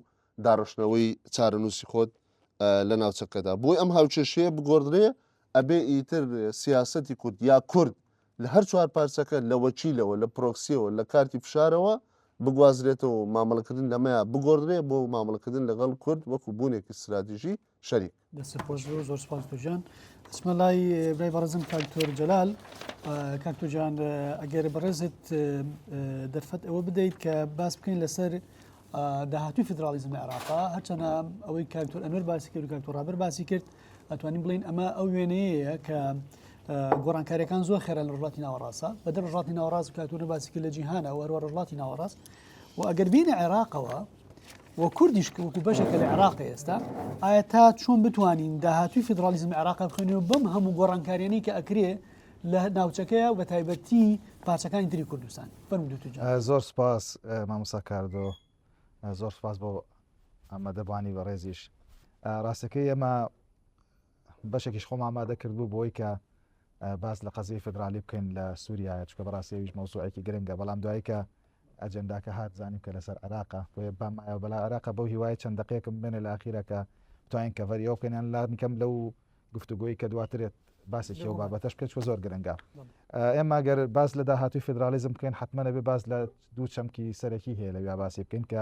داڕشنەوەی چارەنووسی خۆت لە ناوچەکەدا بۆی ئەم هاوچێشەیە بگۆڕێ ئەبێ ئیتر سیاسەتی کورد یا کورد لە هەر چوار پارچەکە لە وەکیلەوە لە پرۆکسیەوە لە کارتی فشارەوە بگوازرێتەوە مامەڵەکردن لەمەیە بگۆڕێ بۆ مامەڵەکردن لەگەڵ کورد وەکو بوونێکی استراتیژی شەریک دەستپۆش زۆر سپاس توجان اسمە لای برای بەڕێزم کاکتۆر جەلال کاکتۆجان ئەگەر بەڕێزت دەرفەت ئەوە بدەیت کە باس بکەین لەسەر داهاتوی فدرالیزمی عێراقا هەرچەنە ئەوەی کاکتۆر ئەنوەر باسی کرد و کاکتۆر ڕابەر باسی کرد ئەتوانین بڵین ئەمە ئەو وێنەیەیە کە گۆڕانکاریەکان زۆر خێرا لە ڕۆژهەڵاتی ناوەڕاستە بەدە ڕۆژهەڵاتی ناوەڕاست کاکتۆر باسی کرد لە جیهانە و هەروە ڕۆژهەڵاتی ناوەڕاست و ئەگەر بینە عێراقەوە و کوردیش وەکو بەشێکە لە عێراق ئێستا ئایا تا چۆن بتوانین داهاتوی فدرالیزمی عێراق بخوێنەوە بەم هەموو گۆڕانکاریانەی کە ئەکرێ لە ناوچەکەیە و بە تایبەتی پارچەکانی تری کوردستان زۆر سپاس مامۆستا کاردۆ زۆر سپاس بۆ ئامادەبوانی بە ڕێزیش ڕاستەکەی ئێمە بەشێکیش خۆم ئامادە کردبوو بۆی کە باس لە قەزەی فدرالی بکەین لە سووریا چکە بەڕاستیەویش مەوزوعێکی گرنگە بەڵام دوایی کە ئەجەنداکە هات زانیم کە لەسەر عێراقا بۆیە بامایە بەلا عێراقا بەو هیوای چەند دقەیەکم بێنێ لە ئاخیرەکە بتوانین کەڤەریەوە بکەین لا میکەم لەو گفتوگۆیی کە دواترێت باسێکی ئەو لەگۆ بابەتەش بکەیت چوە زۆر گرنگە ئێمە گەر باز لە داهاتوی فدرالیزم بکەین حتممە بێ باز لە دوو چەمکی سەرەکی هەیە لە باسی بکەین کە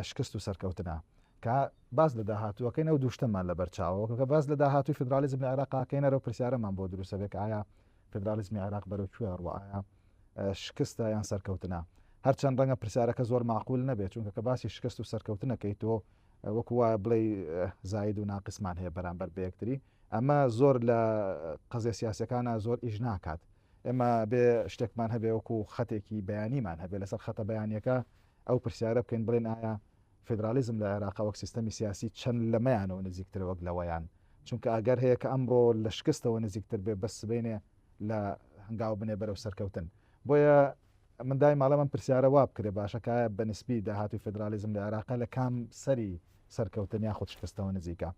شکست و سەرکەوتنە کە باز لە داهاتووەکەین ئەو دووشتەمان لە بەرچاوەوە کە باز لە داهاتوی فدرالیزم لە عێراقاکەینەرە پرسیارەمان بۆ دروستە بێت ئایا فدرالیزمی عێراق بەرەو کوێ ڕوە ئایا شکستە یان سەرکەوتنە هەرچەند ڕەنگە پرسیارەکە زۆر معقول نەبێت چونکە کە باسی شکست و سەرکەوتنەکەی تۆ وەکووە بڵێ زاید و ناقسمان هەیە بەرامبەر بە یەکتری ئەمە زۆر لە قەزیە سیاسەکانە زۆر ئیژ ناکات ئێمە بێ شتێکمان هەبێ وەکو خەتێکی بەیانیمان هەبێت لەسەر خەتە بەیانیەکە ئەو پرسیارە بکەین بڵێن ئایا فدرالیزم لە عێراق وەک سیستەمی سیاسی چەند لەمەیانەوە نزیکتر وەک لەوەیان چونکە ئەگەر هەیە کە ئەمڕۆ لە شکستەوە نزیکتر بێ بەس بینێ لە هەنگاو بنێ بەرەو سەرکەوتن بۆیە من دای ماڵە من پرسیارە وا بکرێ باشەکە بەنسبی داهاتوی فدرالیزم لە عێراق لە کام سەری سەرکەوتن یا خود شکستەوە نزیکە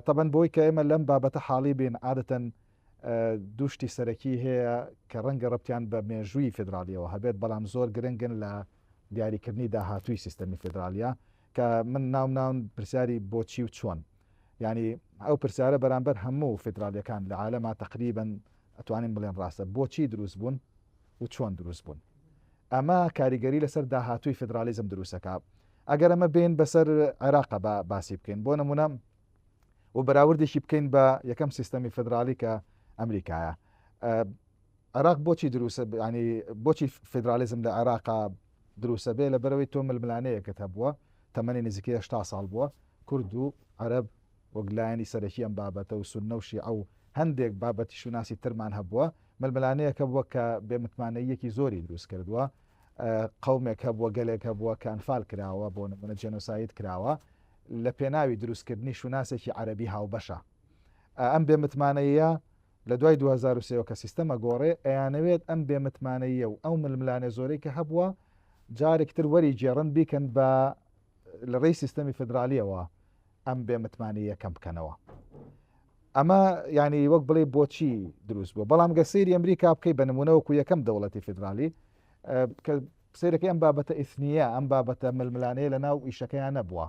طبعا بۆی کە ئێمە لەم بابەتە حاڵی بین عادەتەن دووشتی سەرەکی هەیە کە ڕەنگە ڕەبتیان بە مێژووی فدرالیەوە هەبێت بەڵام زۆر گرنگن لە دیاریکردنی داهاتوی سیستەمی فدرالیا کە من ناون پرسیاری بۆچی و چۆن ینی ئەو پرسیارە بەرامبەر هەموو فدرالیەکان لە عالەما تقریبا ئەتوانین بڵێن ڕاستە بۆچی دروست بوون و چۆن دروست بوون ئەمە کاریگەری لەسەر داهاتوی فدرالیزم دروستەکە ئەگەر ئەمە بین بەسەر عێراقە بە باسی بکەین بۆ نمونە و بەراوردێکی بکەین بە یەکەم سیستەمی فدرالی کە ئەمریکایە عێراق بۆچی دروستە ینی بۆچی فدرالیزم لە عێراقا دروستە بێ لە بەرەوەی تۆ ململانەیەکت هەبووە تەمەنی نزیکەی 80 ساڵ بووە کورد و عەرەب وەگلایانی سەرەکی ئەم بابەتە و سوننە و شیعە و هەندێک بابەتی شوناسی ترمان هەبووە ململانەیەکە بووە کە بێمتمانەیەکی زۆری دروست کردووە قەومێک هەبووە گەلێک هەبووە کە ئەنفال کراوە بۆ نمونە جێنۆساید کراوە لە پێناوی دروستکردنی شوناسێکی عەرەبی هاوبەشە ئەم بێمتمانەیە لە دوای 2023 کە سیستەمە گۆڕێ ئەیانەوێت ئەم بێمتمانەیە و ئەو ململانە زۆرەی کە هەبووە جارێکتر وەری جێڕن بیکەن بە لە ڕێی سیستەمی فدرالیەوە ئەم بێمتمانەیە کەم بکەنەوە ئەمە ینی وەک بڵێ بۆچی دروست بووە بەڵام گە سەیری ئەمریکا بکەی بە نمونەوەکو یەکەم دەوڵەتی فدرالی کە سیرەکەی ئەم بابەتە ئیثنیە ئەم بابەتە ململانەیە لە ناو ئیشەکەیان نەبووە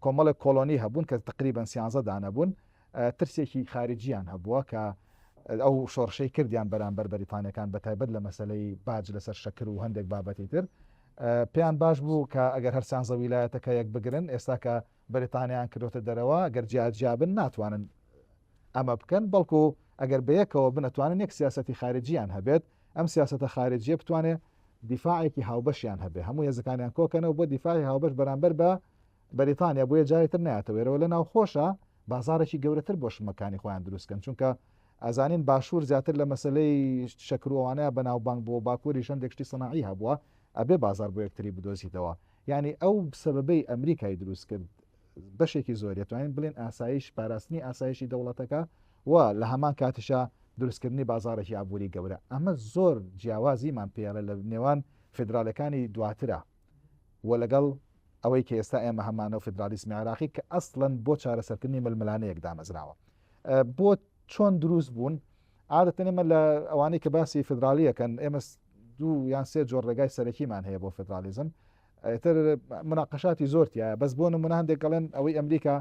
کۆمەڵێک کۆلۆنی هەبوون کە تقریبا 13 دانەبوون ترسێکی خارجیان هەبووە کە ئەو شۆڕشەی کردیان بەرامبەر بەریتانیەکان بە تایبەت لە مەسلەی باج لەسەر شەکر و هەندێک بابەتی تر پێیان باش بوو کە ئەگەر هەر 13 ویلایەتەکە یەک بگرن ئێستا کە بەریتانیان کردوتە دەرەوە گەر جیاجیابن ناتوانن ئەمە بکەن بەڵکو ئەگەر بەیەکەوە بنەتوانن یەک سیاسەتی خارجیان هەبێت ئەم سیاسەتە خارجیە بتوانێت دیفاعێکی هاوبەشیان هەبێ هەموو هێزەکانیان کۆکەنەوە بۆ دیفاعی هاوبەش بەرامبەر بە بەریتانیا بۆیە جارێتر نایەتەوێرەوە لە ناو خۆشە بازارێکی گەورەتر بۆ شمەکانی خۆیان دروستکەن چونکە ئازانین باشوور زیاتر لە مەسلەی شەکرووانەیە بە ناوبانگ بۆ باکووری شەندێکشتی سەناعی هەبووە ئەبێ بازار بۆ یەکتری بدۆزیتەوە یعنی ئەو سەبەبەی ئەمریکای دروست کرد بەشێکی زۆر دەتوانین بڵێن ئاسایش پاراستنی ئاسایشی دەوڵەتەکە و لە هەمان کاتیشە دروستکردنی بازارێکی ئابووری گەورە ئەمە زۆر جیاوازیمان پێڵە لە نێوان فدراالەکانی دواترە و لەگەڵ ئەوەی کە ئێستا ئێمە هەمانە فدرالیسمی عێراقی کە ئەسڵەن بۆ چارەسەرکردنی ململانەیەک دامەزراوە بۆ چۆن دروست بوون عادەتەن ئێمە لە ئەوانەی کە باسی فدرالیەکەن ئێمە دوو یان سێ جۆر ڕێگای سەرەکیمان هەیە بۆ فدرالیزم تر مناقەشاتی زۆرتیایە بەس بۆ نمونە هەندێک گەڵێن ئەوەی ئەمریکا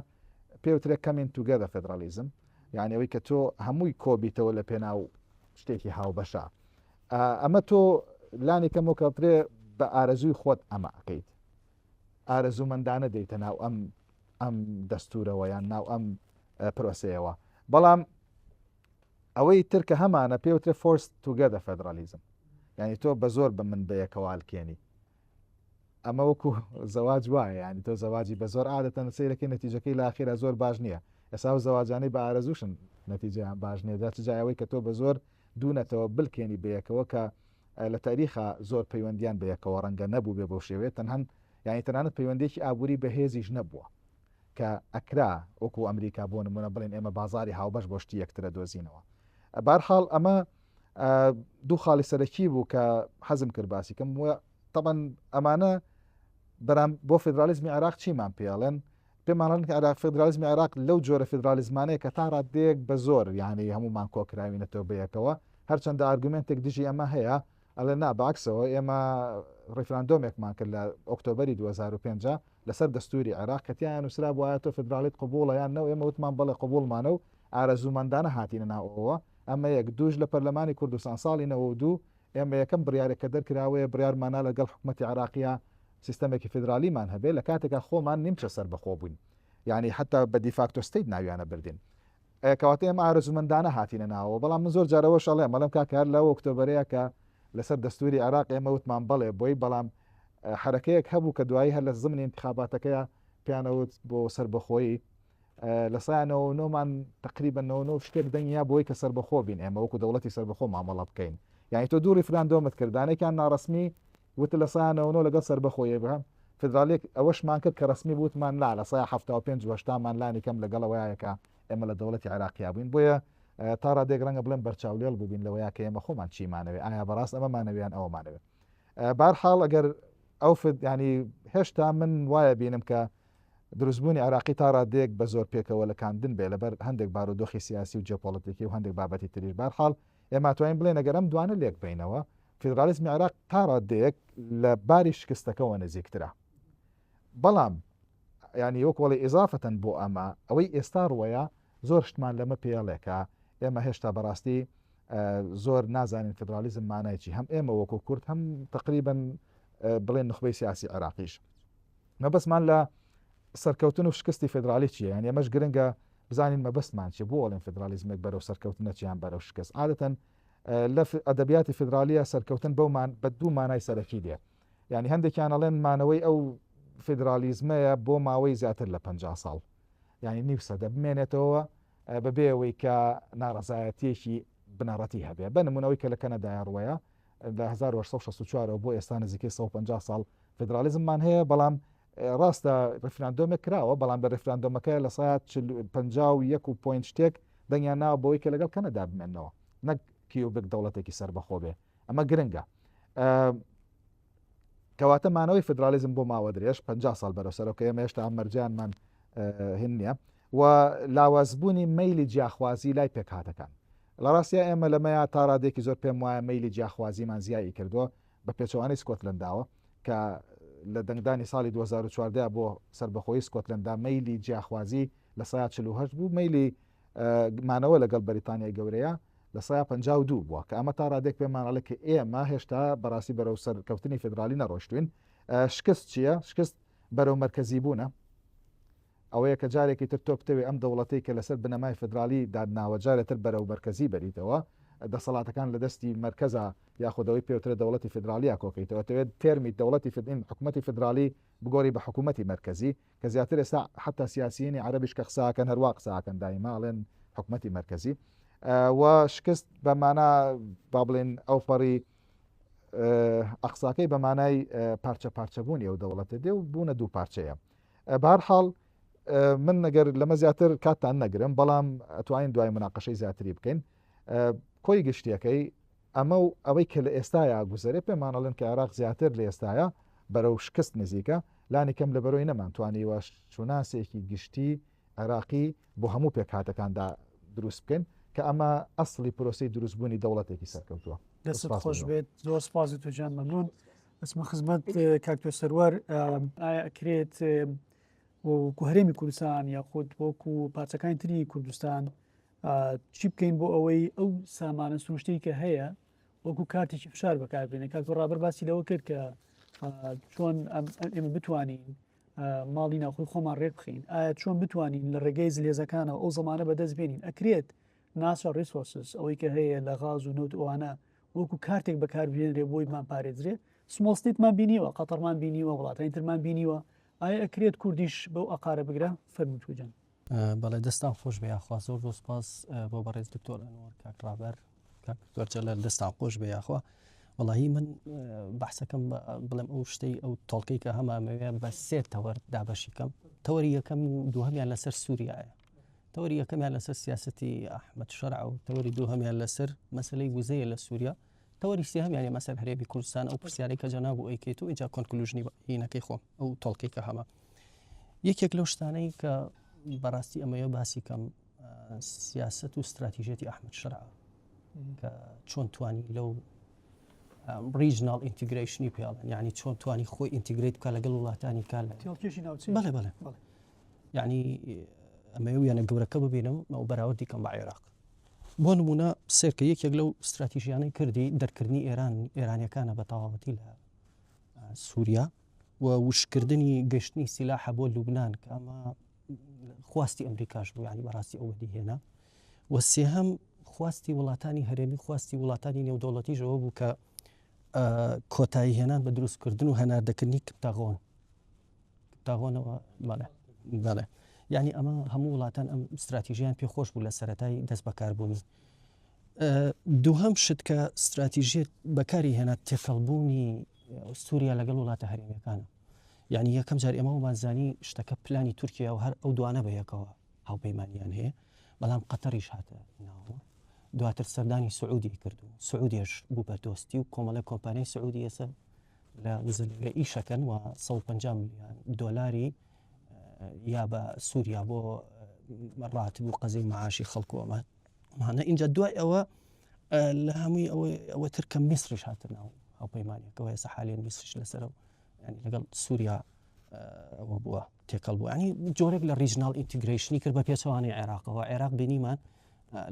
پێوترێت کەمین توگەدە فدرالیزم یعنی ئەوەی کە تۆ هەمووی کۆبیتەوە لە پێناو شتێکی هاوبەشە ئەمە تۆ لانی کەمەوە کەوترێ بە ئارەزووی خۆت ئەمە ئەەکەیت ئارەزوومەندانە دەیتە ناو ئەم دەستورەوە یان ناو ئەم پرۆسەیەوە بەڵام ئەوەی ترکە هەمانە پێوترێ فۆرس توگەدە فدرالیزم یعنی تۆ بە زۆر بە من بەیەکەوالکێنی ئەمە وەکو زەواج وایە ینی تۆ زەواجی بە زۆر عادەتەن سیرەکەی نەتیجەکەی لە ئاخیرا زۆر باش نییە ئێستا و زەواجانەی بە ئارەزووشن نەتیجەیان باش نییە دا جایەوەی کە تۆ بە زۆر دوونەتەوە بلکێنی بەیەکەوە کە لە تاریخە زۆر پەیوەندیان بەیەکەوە ڕەنگە نەبوو بێ بەو شێوێت تەنهەن یعنی تەنانەت پەیوەندێکی ئابووری بەهێزیش نەبووە کە ئەکرا وەکو ئەمریکا بۆ نمونە بڵێن ئێمە بازاری هاوبەش بۆ شتی یەکترە دۆزینەوە بەرحاڵ ئەمە دوو خاڵی سەرەکی بوو کە حەزم کرد باسی کەم طبعا ئەمانە بەرام بۆ فدرالیزمی عێراق چیمان پێڵێن پێمانڵێن کە عێراق فدرالیزمی عێراق لەو جۆرە فدرالیزمانەیە کە تا ڕادێک بە زۆر یعنی هەمومان کۆکراوینەتەوە بەیەکەوە هەرچەندە ئارگومنتێک دژی ئەمە هەیە ئەڵێ نابعکسەوە ئێمە ڕیفراندۆمێکمان کرد لە ئۆکتۆبەری 2005 لەسەر دەستوری عێراق کەتیان نووسرا بۆ ئایا تۆ فدرالیت قبوڵە یان نەوە ئێمە وتمان بەڵێ قبوڵمانە و ئارەزومەندانە هاتیینە ناوەوە ئەمە یەک دووش لە پەرلەمانی کوردستان ساڵی 92 ئێمە یەکەم بڕیارێکە دەرکراوەیە بڕیارمانە لەگەڵ حکوومەتی عراقیە سیستەمێکی فدرالیمان هەبێت لە کاتێکا خۆمان نیمچە سەر بەخۆ بووین یعنی حتا بە دیفاکتۆ ستیت ناویانە بردین کەواتە ئێمە ئارەزومەندانە هاتیینە ناوەوە بەڵام من زۆر جارەوە شەڵێ مەڵم کاکار لەوە ئۆکتۆبەرەیە کە لەسەر دەستوری عراق ئێمە وتمان بڵێ بۆی بەڵام حرەکەیەک هەبوو کە دوایی هەر لە زمانی انتخاباتەکەیە پیانەوت بۆ سربەخۆیی لە سایانەوە نۆمان تقریبا 99 شتێک دەنگیا بۆی کە سربەخۆ بین ئێمە وەکو دەوڵەتی سربەخۆ مامەڵە بکەین یعنی تۆ دوو ریفراندۆمت کردانێکیان ناڕسمی وتە لە سایانەوە لەگەڵ سربەخۆیە بە فدراالێک ئەوەشمان کرد کە ڕسمی بوتمان لا لە سای 75 لانی کەم لەگەڵەوەیەکە ئێمە لە دەوڵەتی عراقیا بووین بۆیە تا ڕادێک ڕەنگە بڵێن بەرچاولێڵ بووبین لەوەیە کە ئێمە خۆمان چیمانەوێ ئایا بەڕاست ئەمەمانەوێیان ئەومانەوێت بارحاڵ ئەگەر ئەو ینی هێشتا من وایە بینم کە دروستبوونی عراقی تا ڕادێک بە زۆر پێکەوە لەکاندن بێ لەبەر هەندێک بارودۆخی سیاسی و جێپۆلیتیکی و هەندێک بابەتی تریش بارحاڵ ئێمە توانین بڵێن ئەگەر ئەم دوانە لێک بینەوە فیدرالیزمی عراق تا ڕادێک لە باری شکستەکەەوە نزیکترە بەڵام ینی وەکوڵی ئیزافەتەن بۆ ئەمە ئەوەی ئێستا ڕوەیە زۆر شتمان لەمە پێڵێکە ئێمە هێشتا بەڕاستی زۆر نازانین فدرالیزم مانایکی هەم ئێمە وەکو کورد هەم تقریبا بڵێن نخبەی سیاسی عراقیش مەبەستمان لە سەرکەوتن و شکستی فدرالی چیە یعنی ئەمەش گرنگە بزانین مەبەستمان چێ بۆ ئەڵێن فدرالیزمێک بەرەو سەرکەوتنە چیان بەرەو شکست عادەتەن لە ئەدەبیاتی فدرالیە سەرکەوتن بە دوو مانای سەرەکی دێ یعنی هەندێکیان ئەڵێن مانەوەی ئەو فدرالیزمەیە بۆ ماوەی زیاتر لە 50 ساڵ یعنی نیو سەدە بمێنێتەوە بەبێەوەی کە ناڕەزایەتیەکی بنەڕەتی هەبێ بە نمونەوەی کە لە کەنەدای ڕوەیە لە 1964 بۆ ئێستا نزیکەی 150 ساڵ فدرالیزممان هەیە بەڵام ڕاستە ڕفراندۆمێک کراوە بەڵام بە ڕفراندۆمەکە لە سایت 51 پوینت شتێک دەنگیان ناوە بۆی کە لەگەڵ کەنەدا بمێنەوە نەک کیوبک دەوڵەتێکی سەربەخۆ بێ ئەمە گرنگە کەواتە مانەوەی فدرالیزم بۆ ماوە درێژ 50 ساڵ بەرەوسەرەوە کە ئێمە هێشتا ئەم مەرجانمان هین نییە و لاوازبوونی مەیلی جیاخوازی لای پێکهاتەکان لە ڕاستە ئێمە لەمەیە تا ڕادێکی زۆر پێم وایە مەیلی جیاخوازیمان زیایی کردووە بە پێچەوانی سکۆتلنداوە کە لە دەنگدانی ساڵی 2014 بۆ سربەخۆی سکۆتلندا مەیلی جیاخوازی لە سایە 48 بوو مەیلی مانەوە لەگەڵ بەریتانیای گەورەیە لە سایە 52 بووە کە ئەمە تا ڕادێک پێمانڵێت کە ئێمە هێشتا بەڕاستی بەرەو سەرکەوتنی فدرالی نەڕۆشتوین شکست چییە؟ شکست بەرەو مەرکەزی بوونە ئەوەیە کە جارێکی تر تۆ بتەوێ ئەم دەوڵەتی کە لەسەر بنەمای فدرالی دادناوە جارێتر بەرەو مەرکەزی بەریتەوە دەسەڵاتەکان لە دەستی مرکزە یاخودەوەی پێوترە دەوڵەتی فدرالیا کۆکەیتەوە دەوێت تێرمی دەوڵەتی حکوومەتی فدرالی بگۆری بە حکوومەتی مرکزی کە زیاتر ئێستا حتا سیاسیینی عربیش کە قساکەن هەروە قساکەن دایماڵێن حکوومەتی مرکزی و شکست بەمانە با بڵێن ئەو پەڕی ئەقساکەی بەمانای پارچە پارچەبوونی ئەو دەوڵەتە دێ و بوونە دوو پارچەیە بەهەرحاڵ من نەگەر لەمە زیاتر کاتتان نەگرم بەڵام ئەتوانین دوای مناقەشەی زیاتری بکەین کۆی گشتیەکەی ئەمە و ئەوەی کە لە ئێستاە گوزارێ پێمانەڵێن کە عراق زیاتر لە ئێستاە بەرەو شکست نزیکە لانی کەم لە بەرەوەی نەمانتوانیوە شوناسێکی گشتی عراقی بۆ هەموو پێکهاتەکاندا دروست بکەین کە ئەمە ئەسڵی پرۆسی دروستبوونی دەوڵەتێکی سەرکەوتووە. دەست خۆش بێت زۆر سپاسی توجان مەمنون ئەسمە خزمەت کاکتۆ سەروەر ئایا ئەکرێت وەکو هەرێمی کوردستان یاخود وەکو پارچەکانی تری کوردستان چی بکەین بۆ ئەوەی ئەو سامانە سروشتی کە هەیە وەکو کارتێکی فشار بەکاربێنێت کاکتۆ ڕابەر باسی لەوە کرد کە چۆن ئێمە بتوانین ماڵی ناوخۆی خۆمان ڕێک بخین ئایا چۆن بتوانین لە ڕێگەی زلێزەکانەوە ئەو زمانە بەدەست بێنین ئەکرێت ناسا ریسۆرسس ئەوەی کە هەیە لە غاز و نەوت ئەوانە وەکو کارتێک بەکاربێنرێ بۆیمان پارێزرێ سمۆڵستیتمان بینیوە قەتەرمان بینیوە وڵاتانی ترمان بینیوە ئایا ئەکرێت کوردیش بەو ئەقارە بگرە فەرمووتوجان بەڵێ دەستان خۆش بێ یاخوا زۆر زۆر سپاس بۆ بەڕێز دکتۆر ئەنوەر کاک ڕابەر کاک دکتۆر جەلال دەستان خۆش بێ یاخوا وەڵاهی من بەحسەکەم بڵێم ئەو شتەی ئەو تۆڵکەی کە هەمامەوێ بە سێ تەوەر دابەشیکەم تەوەری یەکەم دووهەمیان لەسەر سووریایە تەوەری یەکەمیان لەسەر سیاسەتی ئەحمەد شەرع و تەوەری دووهەمیان لەسەر مەسەلەی وزەیە لە سووریا تەوەری سێهەمیان مەسەر هەرێمی کوردستان ئەو پرسیارەی کە جەناب و ئەیکێت و ئینجا کۆنکلوژنی هینەکەی خۆم ئەو تۆڵکەی کە هەمە یەکێک لەو شتانەی کە بەڕاستی ئەمەیە باسی کەم سیاست و استراتیژێتی ئەحمەد شەرع کە چۆن توانی لەو ریژنال ئینتیگریشنی پێڵن یعنی چۆن توانی خۆی ئینتیگریت بکە لەگەڵ وڵاتانی کال تێڵکێشی ناوچەی بەڵێ یعنی ئەمەویانە گەورەکە ببینم ئەو بەراوردی کەم بە عێراق بۆ نمونە سێرکە یەکێک لەو استراتیژیانەی کردی دەرکردنی ئێرانیەکانە بە تەواوەتی لە سووریا و وشکردنی گەشتنی سیلاحە بۆ لوبناان کە ئەمە خواستی ئەمریکاش بوو ینی بەڕاستی ئەو وەدی هێنا و سێهەم خواستی وڵاتانی هەرێمی خواستی وڵاتانی نێودەوڵەتیژەوە بوو کە کۆتایی هێنان بە دروستکردن و هەناردەکردنی کتاغۆنەوە بەڵێ یعنی ئەمە هەموو وڵاتان ئەم استراتیژیان پێخۆش بوو لە سەرەتای دەست بەکاربوونی دووهەم شت کە استراتیژیت بەکاری هێنا تێکەڵبوونی سووریا لەگەڵ وڵاتە هەرێمیەکانە یعنی یەکەم جار ئێمە ومانزانی شتەکە پلانی تورکیا و هەر ئەو دوانە بە یەکەوە هاوپەیمانیان هەیە بەڵام قەتەریش هاتە ناوە دواتر سەردانی سعودی کردو سعودیش بوو بە دۆستی و کۆمەڵە کۆمپانیای سعودی ئێستا لە ئیشەکەن و 150 میلیۆن دۆلاری یا بە سووریا بۆ ڕاتب و قەزەی معاشی خەڵکووەمە مانە اینجا دوای ئەوە لە هەمووی ئەوە تر کە میسرش هاتە ناو هاوپەیمانیەکەەوە ێستا حالێن میسرش لەسەر و ینی لەگەڵ سووریا ئەوە بووە تێکەڵ بوو ینی جۆرێک لە ریژنال ئینتیگریشنی کرد بە پێچەوانەی عێراقەوە عێراق بینیمان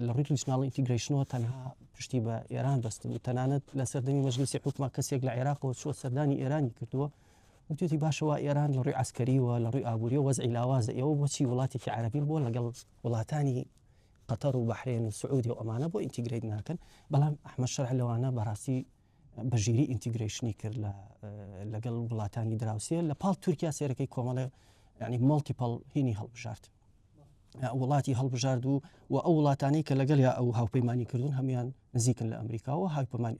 لە ڕووی ریژنال ئینتیگریشنەوە تەنها پشتی بە ئێران بەستن و تەنانەت لە سەردەمی مەجلیسی حکومە کەسێک لە عێراقەوە چوە سەردانی ئێرانی کردووە وتێتی باشەوە ئێران لە ڕووی عسکەریوە لە ڕووی ئابووری و وەزعی لاوازە ئێوە بۆچی وڵاتێکی عەرەبی بۆ لەگەڵ وڵاتانی قەتەر و بەحرێن و سعودی و ئەمانە بۆ ئینتیگریت ناکەن بەڵام ئەحمەد شەرع لەوانە بەڕاستی بەژیری ئینتیگریشنی کرد لەگەڵ وڵاتانی دراوسێ لە پاڵ تورکیا سێرەکەی کۆمەڵە ینی مڵتیپڵ هینی هەڵبژارد وڵاتی هەڵبژارد و ئەو وڵاتانی کە لەگەڵ یا ئەو هاوپەیمانی کردوون هەمیان نزیکن لە ئەمریکا و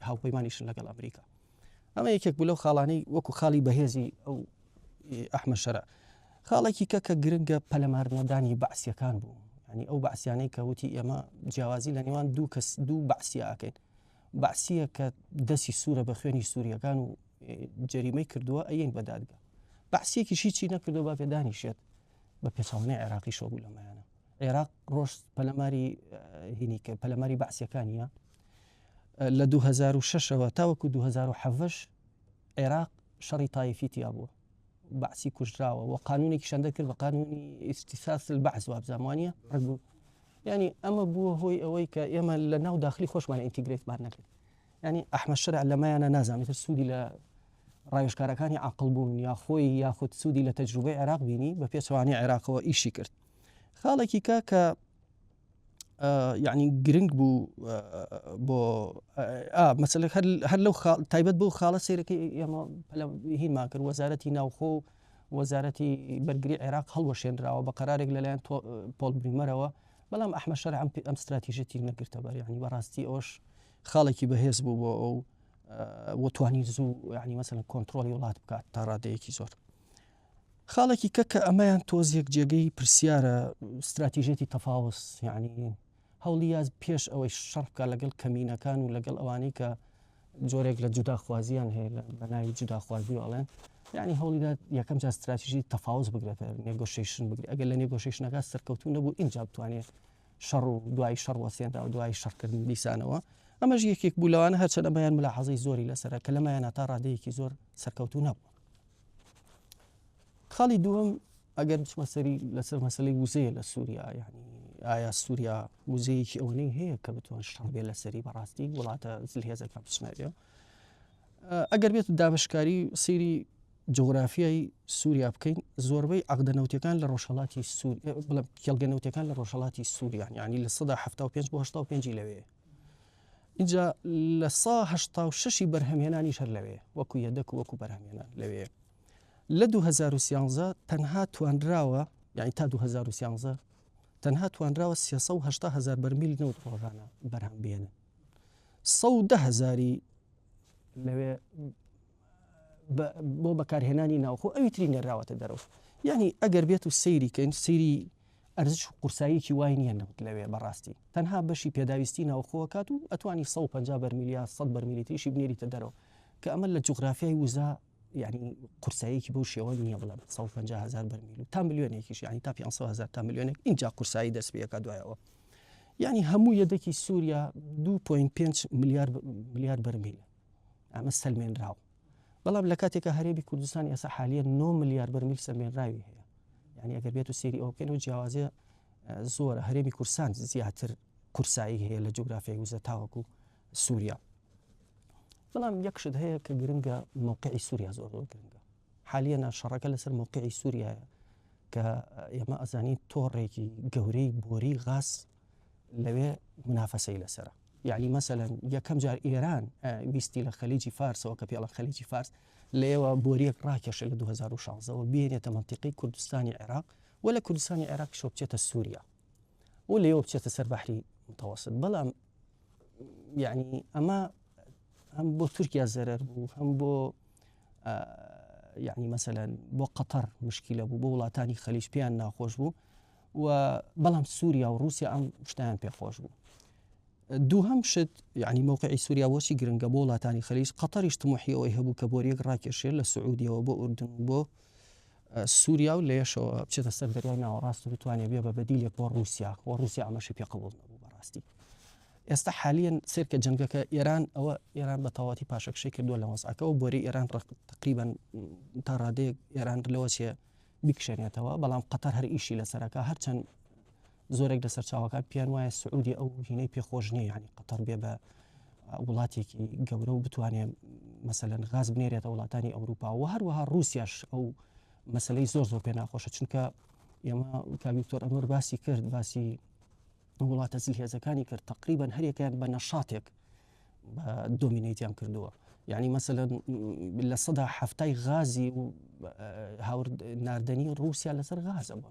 هاوپەیمانیشن لەگەڵ ئەمریکا ئەمە یەکێک بوو لەو خاڵانەی وەکو خاڵی بەهێزی ئەو ئەحمەد شەرع خاڵێکی کە گرنگە پەلەماردنەدانی بەعسیەکان بوو ینی ئەو بەعسیانەی کە وتی ئێمە جیاوازی لە نێوان دوو بەعسی ئاکەین بەعسیە کە دەستی سوورە بە خوێنی سووریەکان و جەریمەی کردووە ئەین بەدادگا بەعسیەکیشی چی نەکردو با پێدانیشێت بە پێچەوانەی عێراقی شۆ بوو لەمایانە عێراق ڕۆژ پەلەماری هینیکە پەلەماری بەعسیەکانیە لە 2006ەوە تاوەکو 2007 عێراق شەڕی تایفی تیا بووە بەعسی کوژراوە و قانونێکی شەندە کرد بە قانونی ئیستیساس البەعث وابزانوانیە ڕگبوو ینی ئەمە بووە هۆی ئەوەی کە ئێمە لە ناو داخلی خۆشمان ئینتیگرێتمان نەکرد ینی ئەحمەد شەرع لەمایانە نازانێت سوودی لە ڕایشکارەکانی عقل بوون یا خۆی یاخود سوودی لە تەجروبەی عێراق بینی بە پێچەوانی عێراقەوە ئیشی کرد خاڵێکی کە یعنی گرنگ بوو بۆ مەسەلە هەر لەو تایبەت بۆ خاڵە سیرەکەی ئێمە هینمان کرد وەزارەتی ناوخۆ وەزارەتی بەرگری عێراق هەڵوەشێنراوە بە قەرارێک لەلایەن پۆل بریمەرەوە بەڵام ئەحمەد شەرع ئەم استراتیژێتی نەگرتە بەر یعنی بەڕاستی ئەوش خاڵێکی بەهێز بوو بۆ ئەو وتوانی زوو ینی مەسەلەن کۆنتترۆلی وڵات بکات تا ڕادەیەکی زۆر خاڵێکی کە ئەمەیان تۆزیەک جێگەی پرسیارە استراتیژێتی تەفاوس یعنی هەوڵی یاز پێش ئەوەی شەڕکە لەگەڵ کەمینەکان و لەگەڵ ئەوانەی کە جۆرێک لە جوداخوازیان هەیە بە ناوی جوداخوازی ئەڵێن یعنی هەوڵیدا یەکەم جار استراتیژی تەفاوز بگرێتە نێگۆشیشن بگرێت ئەگەر لە نێگۆشیشنەکە سەرکەوتو نەبوو اینجا بتوانێت شەڕ و دوای شەڕ وەسێنرا و دوای شەڕکردن دیسانەوە ئەمەش یەکێک بوو لەوانە هەرچەندە بەیان ملاحەزەی زۆری لەسەرە کە لەمایانە تا ڕادەیەکی زۆر سەرکەوتو نەبوو خاڵی دووەم ئەگەر بچمە سەری لەسەر مەسەلەی وزەیە لە سووریا یعنی ئایا سووریا وزەیەکی ئەوەی هەیە کە بتوان شەڕ بێت لەسەری بەڕاستی وڵاتە زلهێزەکە بچنەوێ ئەگەر بێت دابشکاری سەیری جغرافیای سووریا بکەین زۆربەی عەقدەنەوتیەکان لە ڕۆژهەڵاتی کێڵگەنەوتیەکان لە ڕۆژهەڵاتی سووریان یعنی لە 175 بۆ 85 لەوێ اینجا لە 186 بەرهەمهێنانیش هەر لەوێ وەکو یەدەک و وەکو بەرهەمهێنان لەوێ لە 2013 تەنها توانراوە یعنی تا 2013 تەنها توانراوە 380,000 بەرمیل نەوت ڕۆژانە بەرهەم بێنن 110,000 لەوێ بۆ بەکارهێنانی ناوخۆ ئەوی تری نێراوەتە دەرەوە یعنی ئەگەر بێت و سەیریکەین سەیری ئەرزش و قورساییکی وای نییە نەوت لەوێ بەڕاستی تەنها بەشی پێداویستی ناوخۆ کات و ئەتوانی 150 بەرمیلیە 100 بەرمیلیتریشی بنێریتە دەرەوە کە ئەمە لە جوغرافیای وزا یعنی قورساییکی بەو شێوە نییە بڵێ 150,000 بەرمیل و تا ملیۆنێکیش یعنی تا 500,000 تا ملیۆنێک اینجا قورسایی دەست پێەکە دوایەوە یعنی هەموو یەدەکی سووریا 2.5 ملیار بەرمیل ئەمە سەلمێنراوە بەڵام لە کاتێکە هەرێمی کوردستان ئێستا حالیە 9 ملیار بەرمیل سەلمێنراوی هەیە یعنی ئەگەر بێت و سێری ئەو بکەین و جیاوازیە زۆر هەرێمی کورسان زیاتر کورسایی هەیە لە جوگرافیای وزە تاوەکو سووریا. بەڵام یەکشت هەیە کە گرنگە مووقعی سووریا زۆر گرنگە. حالیانە شەڕەکە لەسەر مووقعی سووریایە کە ئێمە ئەزانین تۆڕێکی گەورەی بۆری غاز لەوێ منافەسەی لەسرە. یعنی مەسەلەن یەکەم جار ئێران ویستی لە خەلیجی فارسەوە کە پێڵە خەلیجی فارس لێوە بۆریەک ڕاکێشە لە 2016ەوە بێنێتە منتیقی کوردستانی عێراق و لە کوردستانی عێراق شۆ بچێتە سووریا و لێوە بچێتە سەر بەحری متەوەسط. بەڵام یعنی ئەمە هەم بۆ تورکیا زەرەر بوو، هەم بۆ یعنی مەسەلەن بۆ قەتەر مشکلە بوو، بۆ وڵاتانی خەلیج پێیان ناخۆش بوو و بەڵام سووریا و رووسیا ئەم شتیان پێخۆش بوو. دووهەم شت یعنی مووقعی سووریا بۆچی گرنگە بۆ وڵاتانی خەلیج قەتەریش تموحیەوەی هەبوو کە بۆریەک ڕاکێشێت لە سعودیەوە بۆ ئوردن بۆ سووریا و لێشەوە بچێتە سەر دەریای ناوەڕاست و بتوانێت بێ بە بەدیلێک بۆ رووسیا و رووسیا ئەمەشی پێ قبوڵ نەبوو بەڕاستی. ئێستا حالیان سێرکە جەنگەکە ئێران ئەوە ئێران بە تەواتی پاشەکشەی کردووە لە وەسعەکەەوە بۆری ئێران تقریبان تا ڕادەیەک ئێران لەوە چێ بیکشێنێتەوە، بەڵام قەتەر هەر ئیشی لەسەرەکە هەرچەند زۆرێک لەسەر چاوەکان پیان وایە سعودی ئەو هینەی پێخۆش نییە، یعنی قەتەر بێ بە وڵاتێکی گەورە و بتوانێت مەسەلەن غاز بنێرێتە وڵاتانی ئەوروپا و هەروەها رووسیاش ئەو مەسلەی زۆر پێ ناخۆشە، چونکە ئێمە کاویکتۆر ئەمر باسی کرد، باسی وڵاتە جلهێزەکانی کرد، تقریبا هەرێکیان بە نەشاتێک بە دۆمینەیتیان کردووە. یعنی مەسەلەن لە سەدا هەفتای غازی و هاورد ناردنی رووسیا لەسەر غازە بۆ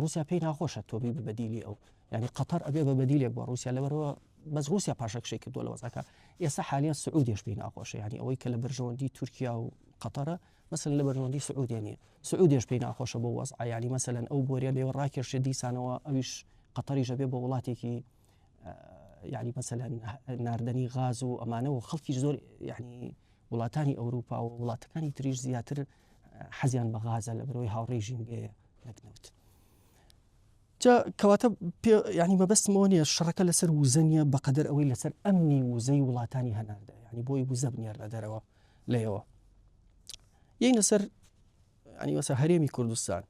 رووسیا پێی ناخۆشە تۆبی بە بەدیلی ئەو، یعنی قەتەر ئەبێ بە بەدیلێک بۆ رووسیا لەبەرەوە بەس رووسیا پاشەکشەی کردووە لە وەزەکە. ئێستا حالیان سعودیش پێی ناخۆشە، یعنی ئەوەی کە لە بەرژەوەندی تورکیا و قەتەرە مەسەلەن لە بەرژەوەندی سعودیا نیە، سعودیش پێی ناخۆشە بۆ وەزع، یعنی مەسەلەن ئەو بۆریە لێوە ڕاکێشێ دیسانەوە ئەویش قەتەریش ئەبێ بۆ وڵاتێکی یعنی مەسەلەن ناردنی غاز و ئەمانە و خەڵکی زۆر یعنی وڵاتانی ئەوروپا و وڵاتەکانی تریش زیاتر حەزیان بە غازە لە بەرەوەی هاوڕێی ژینگەیە نەکنەوت. کەواتە یعنی مەبەستمەوە نیە شەڕەکە لەسەر وزە نیە بەقەدەر ئەوەی لەسەر ئەمنی وزەی وڵاتانی هەناردا، یعنی بۆی وزە بنێرە دەرەوە لێەوە. یەینە سەر ینی وەسە هەرێمی کوردستان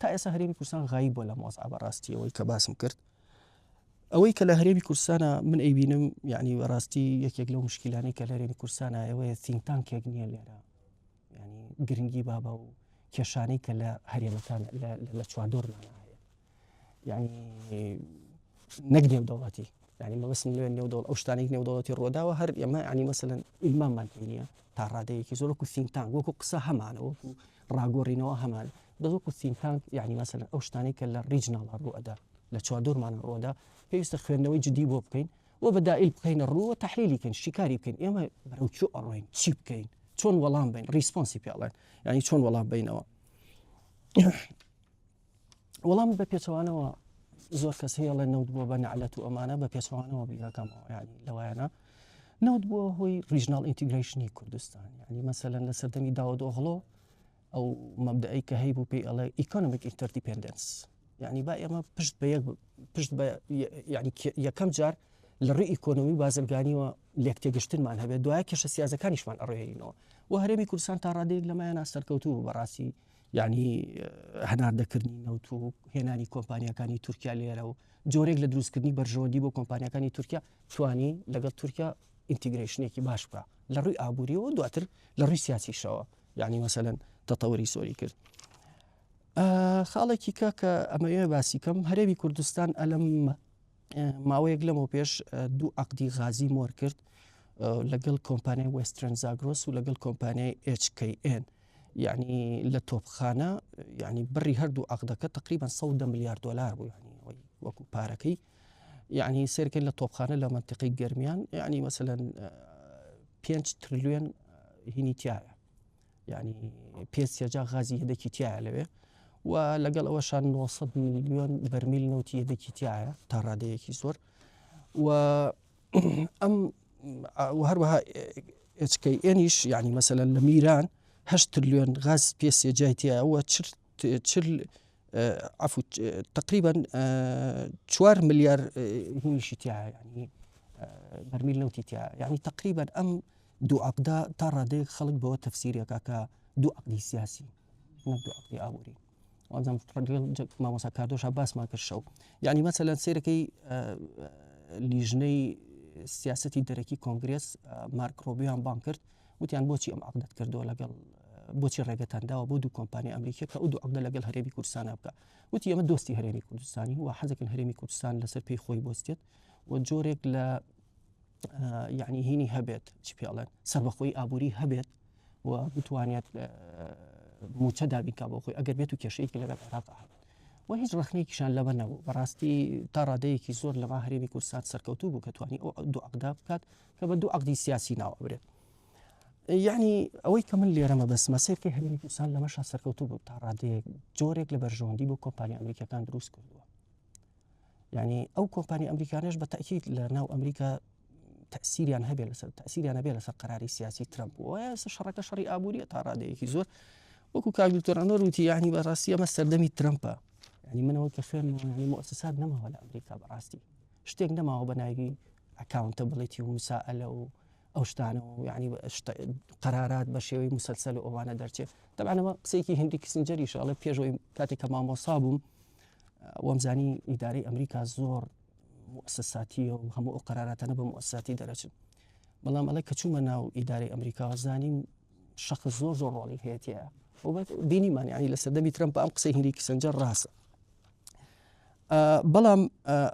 تا ئێستا هەرێمی کوردستان غایی بۆ لە مۆزع بەڕاستی ئەوەی کە باسم کرد، ئەوەی کە لە هەرێمی کوردستانە من ئەیبینم یعنی بەڕاستی یەکێک لەو مشکلانەی کە لە هەرێمی کوردستانە ئەوەیە تینگتانکێک نییە لێرە، ینی گرنگی بابە و کێشانەی کە لە هەرێمەکان لە چواردۆرمانە هەیە، یعنی نەک نێودەوڵەتی، یعنی مەبەستم لێ نێودەوڵەت ئەو شتانێک نێودەوڵەتی ڕۆداوە هەر ئێمە ینی مەسەلەن ئیلماممان پێ نییە تا ڕادەیەکی زۆر وەکو تینگتانک وەکو قسە هەمانە وەکو ڕاگۆڕینەوە هەمان دەزۆکو تینگتانک یعنی مەسەلەن ئەو شتانەی کە لە ریجناڵ ڕوئەدا لە چواردۆرمانە ڕۆدا پێویستە خوێندنەوەی جدی بۆ بکەین و بەدائیل بخەینە ڕووە تەحلیلی بکەین شیکاری بکەین ئێمە بەرەو چۆ ئەڕۆین چی بکەین چۆن وەڵام بین ریسپۆنسی پێڵێن یعنی چۆن وەڵام بینەوە. وەڵام بە پێچەوانەوە زۆر کەس هەیە لە نەوت بووە بە نەعلەت و ئەمانە بە پێچەوانەوە بیرەکەمەوە، یعنی لەوایانە نەوت بووە هۆی ریژناڵ ئینتیگریشنی کوردستان، یعنی مەسەلەن لە سەردەمی داوود ئۆغڵۆ ئەو مەبدەئی کە هەیە بوو پێی ئەڵێ ئیکۆنۆمیک ئینتەردیپێندنس، یعنی با ئێمە پشت بە یعنی یەکەم جار لە ڕێی ئیکۆنۆمی بازرگانیەوە لێک تێگەشتنمان هەبێت، دوایە کێشە سیاسەکانیشمان ئەڕێینەوە و هەرێمی کوردستان تا ڕادەیەک لەمایانە سەرکەوتوو بەڕاستی، یعنی هەناردەکردنی نەوت و هێنانی کۆمپانیەکانی تورکیا لێرە و جۆرێک لە دروستکردنی بەرژەوەندی بۆ کۆمپانیەکانی تورکیا توانی لەگەڵ تورکیا ئینتیگریشنێکی باش بکە لە ڕووی ئابووریەوە دواتر لە ڕووی سیاسیشەوە، یعنی مەسەلەن تەتەوەری سۆری کرد. خاڵێکی کە ئەمەوێ باسیکەم هەرێمی کوردستان ئەلەم ماوەیەک لەمەوە پێش دوو عەقدی غازی مۆر کرد لەگەڵ کۆمپانیای وێسترن زاگرۆس و لەگەڵ کۆمپانیای HKN، یعنی لە تۆپخانە یعنی بڕی هەردوو عەقدەکە تقریبا 100 ملیار دلار بوو، یعنی وەکو پارەکەی یعنی سێرکەن لە تۆپخانە لە منتیقی گەرمیان یعنی مەسەلەن 5 تریلیۆن هینی تایە، یعنی پێچێجا غازی هەدەکی تایە لەوێ و لەگەڵ ئەوەشان 900 میلیۆن بەرمیل نەوتی هەدەکی تایە تا ڕادەیەکی زۆر و ئەم هەروەها HKNیش یعنی مەسەلەن لە میران 8 تریلیۆن غاز پێچێجای تایەوە عفو تقریبا 4 ملیار هینیشی تایە، یعنی بەرمیل نەوتی تایە، یعنی تقریبا ئەم دوو عەقدا تا ڕادەیەک خەڵک بەوە تەفسیرێکە کە دوو عەقدی سیاسی نەک دوو عەقدی ئابووری، وانزم ما مسكردوش عباس ما كرشو يعني مثلا سيركي لیژنەی سیاسەتی دەرەکی کۆنگرس مارک ڕۆبیان بان کرد وتیان بۆچی ئەم عقدەت کردووە لەگەڵ بۆچی ڕێگەتانداوە بۆ دوو کۆمپانی ئەمریکی کە ئەو دوو عقدە لەگەڵ هەرێمی کوردستانە بکە وتی ئەمە دۆستی هەرێمی کوردستانی و حەزەکەن هەرێمی کوردستان لەسەر پێی خۆی بۆستێت و جۆرێک لە یعنی هینی هەبێت چی پێڵێن سەربەخۆی ئابووری هەبێت و بتوانێت موچە دابینکە بۆ خۆی ئەگەر بێت و کێشەیەکی لەگەڵ عێراق هەبێت و هیچ ڕخنێکیشان لەبەر نەبوو بەڕاستی تا ڕادەیەکی زۆر لەما هەرێمی کوردستان سەرکەوتوو بوو کە توانی ئەو دوو عقدا بکات کە بە دوو عقدی سیاسی ناوە برێت یعنی ئەوەی کە من لێرەمە بەسمە سێرکەی هەرێمی کوردستان لەمەشا سەرکەوتوو بوو تا ڕادەیەک جۆرێک لە بەرژەوەندی بۆ کۆمپانی ئەمریکەکان دروست کردووە یعنی ئەو کۆمپانی ئەمریکانیش بە تەکید لە ناو ئەمریکا تأثیریان هەبێت لەسەر تأثیریان هەبێت لەسەر قەراری سیاسی ترامپ و شەڕەکە شەڕی ئابووریە تا ڕادەیەکی زۆر وەکو کاک دکتۆر وتی یعنی بەڕاستی ئەمە سەردەمی ترامپە يعني منەوە کە فێرم يعني مؤسسات نەماوە لە ئەمریکا بەڕاستی شتێک نەماوە بە ناوی ئەکاونتەبڵیتی و مسائلە و ئەو شتانە و یعنی قەرارات بە شێوەی مسلسل و ئەوانە دەرچێت طبعاً ئەمە قسەیەکی هێندی کیسینجەریش ئەڵێ پێشەوەی کاتێک کە مامۆسا بووم وەمزانی ئیدارەی ئەمریکا زۆر مؤسساتیە و هەموو ئەو قەراراتانە بە مؤسساتی دەرەچن بەڵام ئەڵێ کە چوومە ناو ئیدارەی ئەمریکا زانیم شەخص زۆر زۆر ڕۆڵی هەیەتیە بینیمان یعنی لە سەردەمی ترامپ ئەم قسەی هێندی کیسینجەر ڕاستە بەڵام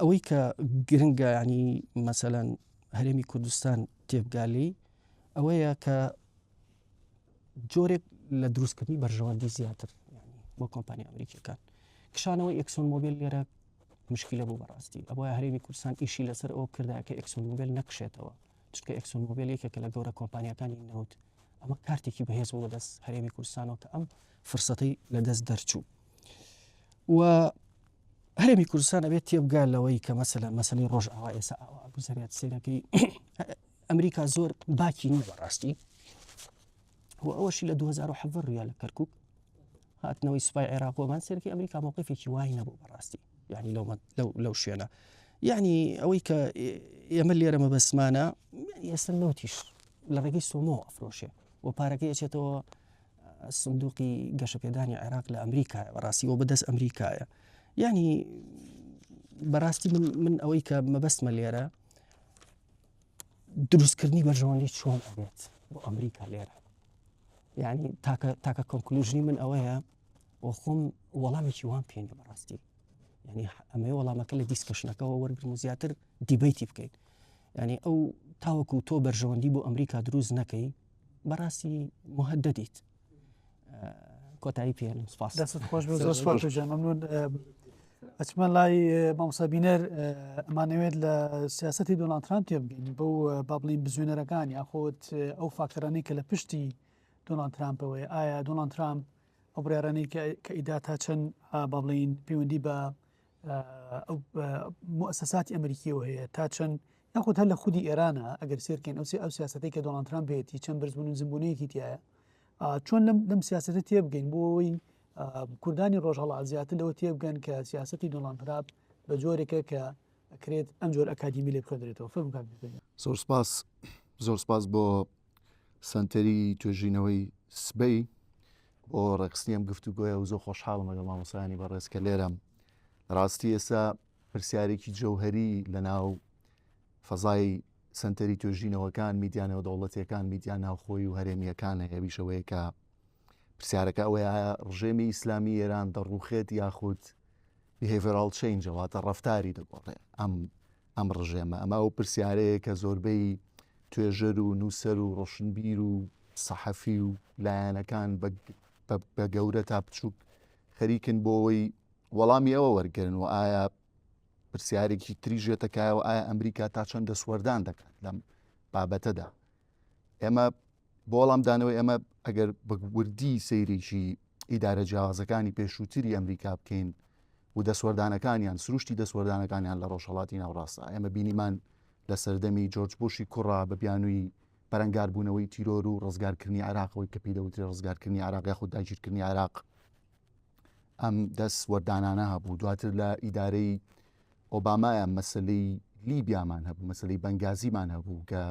ئەوەی کە گرنگە ینی مەسەلەن هەرێمی کوردستان تێبگالی ئەوەیە کە جۆرێک لە دروستکردنی بەرژەوەندی زیاتر بۆ کۆمپانی ئەمریکیەکان کشانەوەی ئەکسۆن مۆبیل لێرە مشکلە بوو بەڕاستی ئەوەیە هەرێمی کوردستان ئیشی لەسەر ئەوە کردایە کە ئەکسۆن مۆبیل نەکشێتەوە چونکە ئەکسۆن مۆبیل یەکێکە لە گەورە کۆمپانیەکانی نەوت ئەمە کارتێکی بەهێز بوو بەدەست هەرێمی کوردستانەوە کە ئەم فرسەتەی لەدەست دەرچوو و هەرێمی کوردستان ئەبێت تێبگال لەوەی کە مەسەلەی ڕۆژئاوا ئێستا ئاوا گوزەریات سێرەکەی ئەمریکا زۆر باکی نیە بەڕاستی و ئەوەشی لە 2007 ڕویا لە کەرکووک هاتنەوەی سوپای عێراقۆمان سێرەکەی ئەمریکا مووقفێکی وای نەبوو بەڕاستی یعنی لەو شوێنە یعنی ئەوەی کە ئێمە لێرەمە بەسمانە ئێستا نەوتیش لە ڕێگەی سۆمۆ ئەفرۆشێ و پارەکەی ئەچێتەوە سندوقی گەشەپێدانی عێراق لە ئەمریکا بەڕاستی و بەدەست ئەمریکایە یعنی بەڕاستی من ئەوەی کە مەبەستمە لێرە دروستکردنی بەرژەوەندی چۆن ئەبێت بۆ ئەمریکا لێرە یعنی تاکە کۆنکلوژنی من ئەوەیە و خۆم وەڵامێکی وان پێێنێ بەڕاستی یعنی ئەمەیە وەڵامەکە لە دیسکەشنەکەەوە وەرگرم و زیاتر دیبیتی بکەین یعنی ئەو تاوەکو تۆ بەرژەوەندی بۆ ئەمریکا دروست نەکەی بەڕاستی مهددیت کۆتایی پێێنم سپاس دەست خۆش زۆر سپاس مەمنون ئەچمە لای مامۆسابینەر ئەمانەوێت لە سیاسەتی دۆناڵد ترامپ تێبگەین بەو بابڵین بزوێنەرەکانی ئاخۆت ئەو فاکتەرانەی کە لە پشتی دۆناڵد ترامپەوەی ئایا دۆناڵد ترامپ ئەو بڕارانەی کە ئیدا تا چەند بابڵین پەیوەندی بە مؤسساتی ئەمریکیەوە هەیە تا چەند یاخود هەر لە خودی ئێرانە ئەگەر سێرکەین ئەو سیاسەتی کە دۆناڵد ترامپ هەیەی چەند بەرزبوون و زیمبوونەیەکی تایە چۆن لەم سیاسەتە تێبگەین بۆ ئەوەی کوردانی ڕۆژهەڵات زیاتر لەوە تێبگەن کە سیاسەتی دۆناڵد ترامپ بە جۆرێکە کە ئەکرێت ئەم جۆر ئەکادیمی لێ بخوێنرێتەوە زۆر سپاس بۆ سنتەری توێژینەوەی سبەی بۆ ڕێکخستنی ئەم گفتوگۆیە و زۆر خۆشحاڵم لەگەڵ مامۆسایانی بەڕێز کە لێرەم ڕاستی ئێستا پرسیارێکی جەوهەری لە ناو فەزای سنتەری توێژینەوەکان میدیانەوە دەوڵەتیەکان میدیان ناوخۆی و هەرێمیەکانە هێویشەوەیە کە پرسیارەکە ئەوەیە ڕژێمی ئیسلامی ئێران دەڕوخێت یاخود behavioral change واتە ڕەفتاری دەگۆڕێ ئەم ڕژێمە ئەمە ئەو پرسیارەیە کە زۆربەی توێژەر و نووسەر و ڕۆشنبیر و سەحەفی و لایەنەکان بە گەورە تا بچووک خەریکن بۆ ئەوەی وەڵامی ئەوە وەرگرن و ئایا پرسیارێکی تریژێتەکایەوە ئایا ئەمریکا تا چەند دەسوەردان دەکات لەم بابەتەدا ئێمە بۆ وەڵامدانەوەی ئەمە ئەگەر بەوردی سەیرێکی ئیدارە جیاوازەکانی پێشووتری ئەمریکا بکەین و دەسوەردانەکانیان سروشتی دەسوەردانەکانیان لە ڕۆژهەڵاتی ناوڕاستە ئێمە بینیمان لە سەردەمی جۆرج بوشی کوڕا بە بیانووی پەرەنگاربوونەوەی تیرۆر و ڕزگارکردنی عێراقەوەی کە پێدەوترێت ڕزگارکردنی عێراق یاخود داگیرکردنی عێراق ئەم دەسوەردانانە هەبوو دواتر لە ئیدارەی ئۆبامایە مەسلەی لیبیامان هەبوو مەسلەی بەنگازیمان هەبوو کە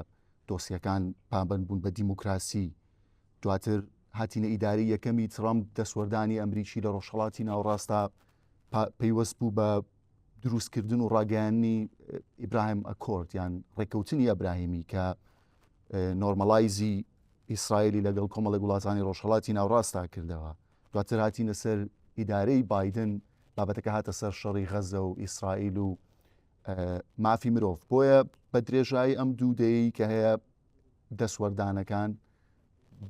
دۆسیەکان پابند بوون بە دیموکراسی دواتر هاتینە ئیداری یەکەمی ترامپ دەسوەردانی ئەمریکی لە ڕۆژهەڵاتی ناوڕاستە پەیوەست بوو بە دروستکردن و ڕاگەیاندنی ئیبراهیم ئەکۆرد یان ڕێکەوتنی ئەبراهیمی کە نۆرمەلایزی ئیسرائیلی لەگەڵ کۆمەڵێک وڵاتانی ڕۆژهەڵاتی ناوڕاستا کردەوە. دواتر هاتینە سەر ئیدارەی بایدن بابەتەکە هاتە سەر شەڕی غەزە و ئیسرائیل و مافی مرۆڤ. بۆیە بە درێژایی ئەم دوودەیە کە هەیە دەسوەردانەکان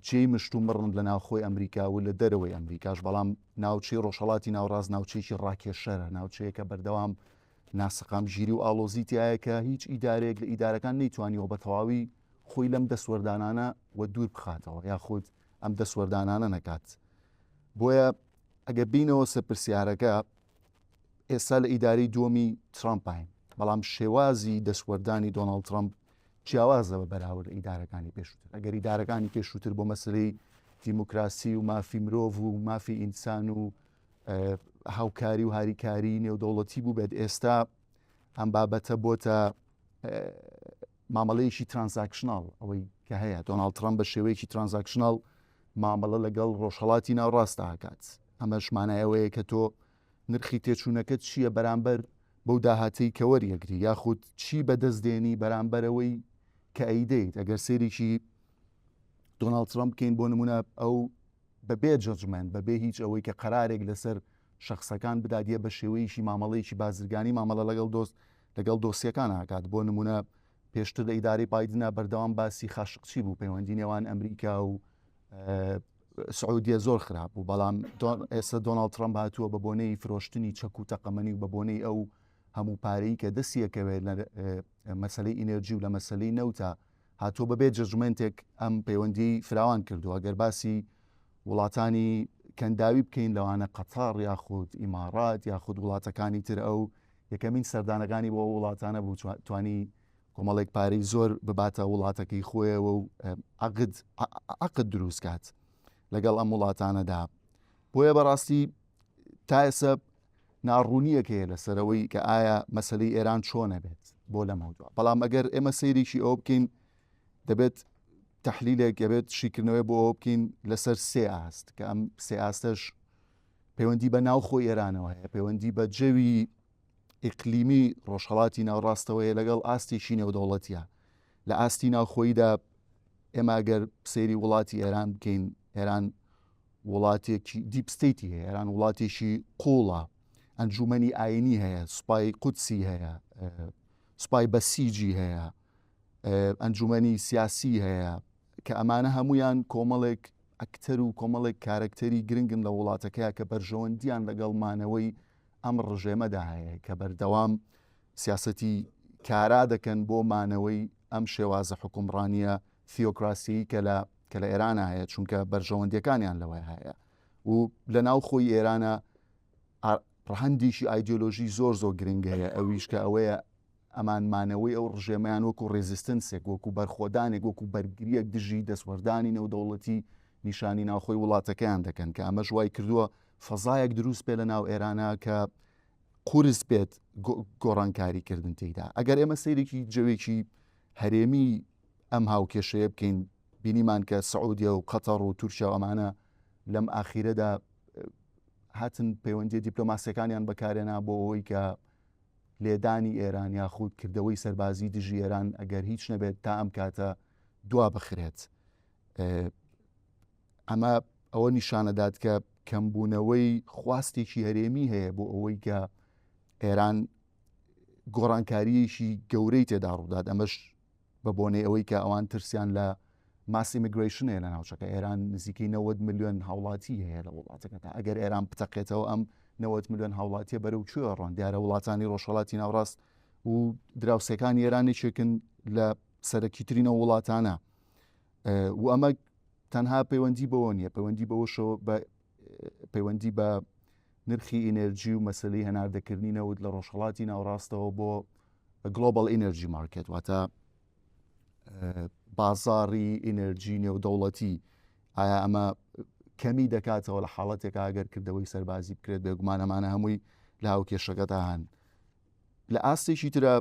جێی مشت و مڕند لە ناوخۆی ئەمریکا و لە دەرەوەی ئەمریکاش، بەڵام ناوچەی ڕۆژهەڵاتی ناوڕاست ناوچەیەکی ڕاکێشەرە، ناوچەیەکە بەردەوام ناسەقام ژیری و ئاڵۆزیتیایە کە هیچ ئیدارێک لە ئیدارەکان نەیتوانیەوە بە تەواوی خۆی لەم دەسوەردانانە و دوور بخاتەوە یاخود ئەم دەسوەردانانە نەکات. بۆیە ئەگە بینەوە سەر پرسیارەکە ئێستا لە ئیداری دووەمی ترامپین، بەڵام شێوازی دەسوەردانی دۆناڵد ترامپ جیاوازەوە بەراورد ئیدارەکانی پێشووتر. ئەگەر ئیدارەکانی پێشووتر بۆ مەسلەی دیموکراسی و مافی مرۆڤ و مافی ئینسان و هاوکاری و هاریکاری نێودەوڵەتی بوو بێت، ئێستا ئەم بابەتە بۆتە مامەڵەیەکی ترانزاکشناڵ ئەوەی کە هەیە. دۆناڵد ترامپ بە شێوەیەکی ترانزاکشناڵ مامەڵە لەگەڵ ڕۆژهەڵاتی ناوڕاستە ئاکات. ئەمەش مانایەوەیە کە تۆ نرخی تێچوونەکەت چییە بەرامبەر بەو داهاتەی کە وەریەگری، یاخود چی بەدەستدێنی بەرامبەرەوەی کە ئەیدەیت. ئەگەر سێریکی دۆناڵد ترامپ بکەین بۆ نمونە ئەو بەبێ جەجمنت بەبێ هیچ ئەوەی کە قەرارێک لەسەر شخصەکان بدادیە بە شێوەیەکی مامەڵەیەکی بازرگانی مامەڵە لەگەڵ دۆسیەکان ئاکات. بۆ نمونە پێشتر لە ئیداری بایدنە بەردەوام باسی خاشقچی بوو، پەیوەندی نێوان ئەمریکا و سعودیە زۆر خراپ بوو، بەڵام ئێستا دۆناڵد ترامپ هاتووە بە بۆنەی فرۆشتنی چەک و تەقەمەنی و بە بۆنەی ئەو هەموو پارەی کە دەستیەکەوێت لە مەسلەی ئینەرژی و لە مەسلەی نەوتە هاتووە بەبێ جەجمنتێک ئەم پەیوەندی فراوان کردو. ئەگەر باسی وڵاتانی کەنداوی بکەین لەوانە قەتار یاخود ئیمارات یاخود وڵاتەکانی تر ئەو یەکەمین سەردانەکانی بۆ وڵاتانە بوو توانی کۆمەڵێک پارەی زۆر بباتە وڵاتەکەی خۆیەوە و عقد دروست کات لەگەڵ ئەم وڵاتانەدا. بۆیە بەڕاستی تا ئێستا ناڕوونیەکەیە لەسەرەوەی کە ئایا مەسلەی ئێران چۆنە بێت بۆ لە مەوضوع. بەڵام ئەگەر ئێمە سەیریکی ئەوە بکەین دەبێت تەحلیلێک دەبێت شیکردنەوەی بۆ ئەوە بکەین لەسەر سێ ئاست کە ئەم سێ ئاستەش پەیوەندی بە ناوخۆی ئێرانەوە هەیە، پەیوەندی بە جەوی ئیقلیمی ڕۆژهەڵاتی ناوڕاستەوەیە لەگەڵ ئاستێکی نێودەوڵەتیە. لە ئاستی ناوخۆیدا ئێمە ئەگەر سەیری وڵاتی ئێران بکەین، ئێران وڵاتێکی دیپستیتی هەیە، ئێران وڵاتێکی قوڵە، ئەنجومەنی ئاینی هەیە، سوپای قودسی هەیە، سوپای بەسیجی هەیە، ئەنجومەنی سیاسی هەیە کە ئەمانە هەمویان کۆمەڵێک ئەکتەر و کۆمەڵێک کارکتەری گرنگن لە وڵاتەکەیە کە بەرژەوەندیان لەگەڵمانەوەی ئەم ڕژێمەدا هەیە کە بەردەوام سیاسەتی کارا دەکەن بۆ مانەوەی ئەم شێوازە حکومڕانیە فیۆکراسی کە لە ئێرانە هەیە، چونکە بەرژەوەندیەکانیان لەوەی هەیە و لە ناو خۆی ئێرانە ڕەهەندێکی ئایدۆلۆژی زۆر گرنگ هەیە، ئەویش کە ئەوەیە ئەمان مانەوەی ئەو ڕژێمەیان وەکو ڕێزیستنسێک وەکو بەرخۆدانێک وەکو بەرگریەک دژی دەسوەردانی نێودەوڵەتی نیشانی ناوخۆی وڵاتەکەیان دەکەن کە ئەمە ژوای کردووە فەزایەک دروست بێ لە ناو ئێرانە کە قورس بێت گۆڕانکاریکردن تێیدا. ئەگەر ئێمە سەیرێکی جەوێکی هەرێمی ئەم هاوکێشەیە بکەین بینیمان کە سعودیە و قەتەڕ و تورکیا و ئەمانە لەم ئاخیرەدا هاتن پەیوەندی دیپلۆماسیەکانیان بەکارێنا بۆ ئەوەی کە لێدانی ئێران یاخود کردەوەی سەربازی دژی ئێران ئەگەر هیچ نەبێت تا ئەم کاتە دوا بخرێت. ئەمە ئەوە نیشانەدات کە کەمبوونەوەی خواستێکی هەرێمی هەیە بۆ ئەوەی کە ئێران گۆڕانکاریەکی گەورەی تێدا ڕوودات. ئەمەش بە بۆنەی ئەوەی کە ئەوان ترسیان لە ماس ئیمیگریشن هەیە لە ناوچەکە ئێران نزیکەی 90 ملیۆن هاوڵاتی هەیە لە وڵاتەکەدا. ئەگەر ئێران بتەقێتەوە ئەم 90 ملیۆن هاوڵاتیە بەرەو کوێ ڕۆن؟ دیارە وڵاتانی ڕۆژهەڵاتی ناوڕاست و دراوسەکانی ئێرانێکێکن لە سەرەکیترینە وڵاتانە و ئەمە تەنها پەیوەندی بەوە نیە، پەیوەندی بەوەشەوە پەیوەندی بە نرخی ئینەرژی و مەسلەی هەناردەکردنی نەوت لە ڕۆژهەڵاتی ناوڕاستەوە بۆ گلۆبال ئینەرژی مارکێت، واتە بازاڕی ئینەرژی نێودەوڵەتی. ئایا ئەمە کەمی دەکاتەوە لە حاڵەتێکا ئەگەر کردەوەی سەربازی بکرێت؟ بێگومانەمانە هەمووی لە هاوکێشەکەدا هەن. لە ئاستێکی ترە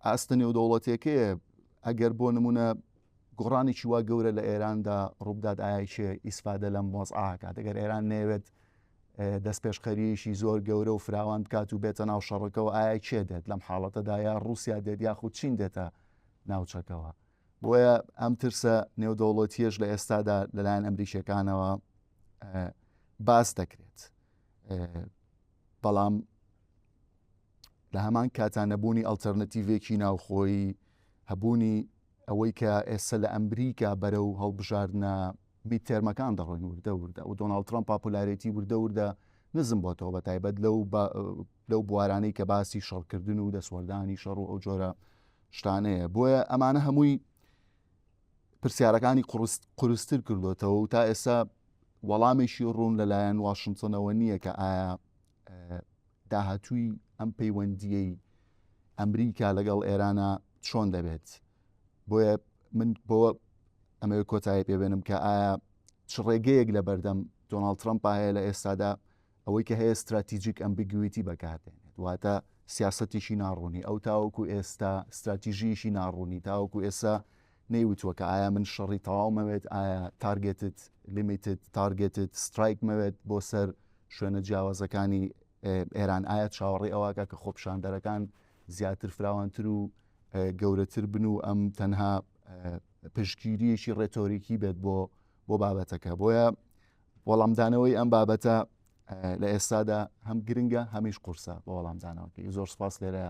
ئاستە نێودەوڵەتێکەیە ئەگەر بۆ نمونە گۆڕانێکی وا گەورە لە ئێراندا ڕووبدات ئایچێ ئیسفادە لەم مۆزعاکات ئەگەر ئێران نەوێت دەست پێشخەریەشی زۆر گەورە و فراوان بکات و بێتە ناو شەڕەکەەوە ئایا چێ دێت لەم حاڵەتەدا یا رووسیا دێت یاخود چین دێتە ناوچەکەەوە بۆیە ئەم ترسە نێودەوڵەتیەش لە ئێستادا لەلایەن ئەمریکیەکانەوە باس دەکرێت بەڵام لە هەمان کاتان نەبوونی ئەڵتەرنەتیڤێکی ناوخۆیی هەبوونی ئەوەی کە ئێستا لە ئەمریکا بەرە و هەڵبژاردنە میت تێرمەکان دەڕۆین وردە و دۆناڵد ترامپ پاپولارێتی وردە نزم بۆتەوە بە تایبەت لەو بوارانەی کە باسی شەڕکردن و دەسوەردانی شەڕ و ئەو جۆرە شتانەیە بۆیە ئەمانە هەمووی پرسیارەکانی قورستر کردوێتەوە و تا ئێستا وەڵامێکی ڕوون لەلایەن واشنگتنەوە نییە کە ئایا داهاتووی ئەم پەیوەندیەی ئەمریکا لەگەڵ ئێرانە چۆن دەبێت بۆیە من بۆ ئەمەوێت کۆتایی پێبێنم کە ئایا چ ڕێگەیەک لە بەردەم دۆناڵد ترامپ هەیە لە ئێستادا ئەوەی کە هەیە استراتیژیک ئەمبیگویتی بەکاردێنێت واتە سیاسەتێکی ناڕوونی ئەو تاوەکو ئێستا استراتیژیشی ناڕوونی تاوەکو ئێستا نەیوتووە کە ئایا من شەڕی تەواو مەوێت ئایا تارگێتت لیمیتد تارگێتت سترایک مەوێت بۆ سەر شوێنە جیاوازەکانی ئێران ئایا چاوەڕێی ئەوواکە کە خۆپشاندەرەکان زیاتر فراوانتر و گەورەتر بن و ئەم تەنها پشتگیریەکی ڕێتۆریکی بێت بۆ بابەتەکە بۆیە وەڵامدانەوەی ئەم بابەتە لە ئێستادا هەم گرنگە هەمیش قورسە بە وەڵامدانەوەکە زۆر سپاس لێرە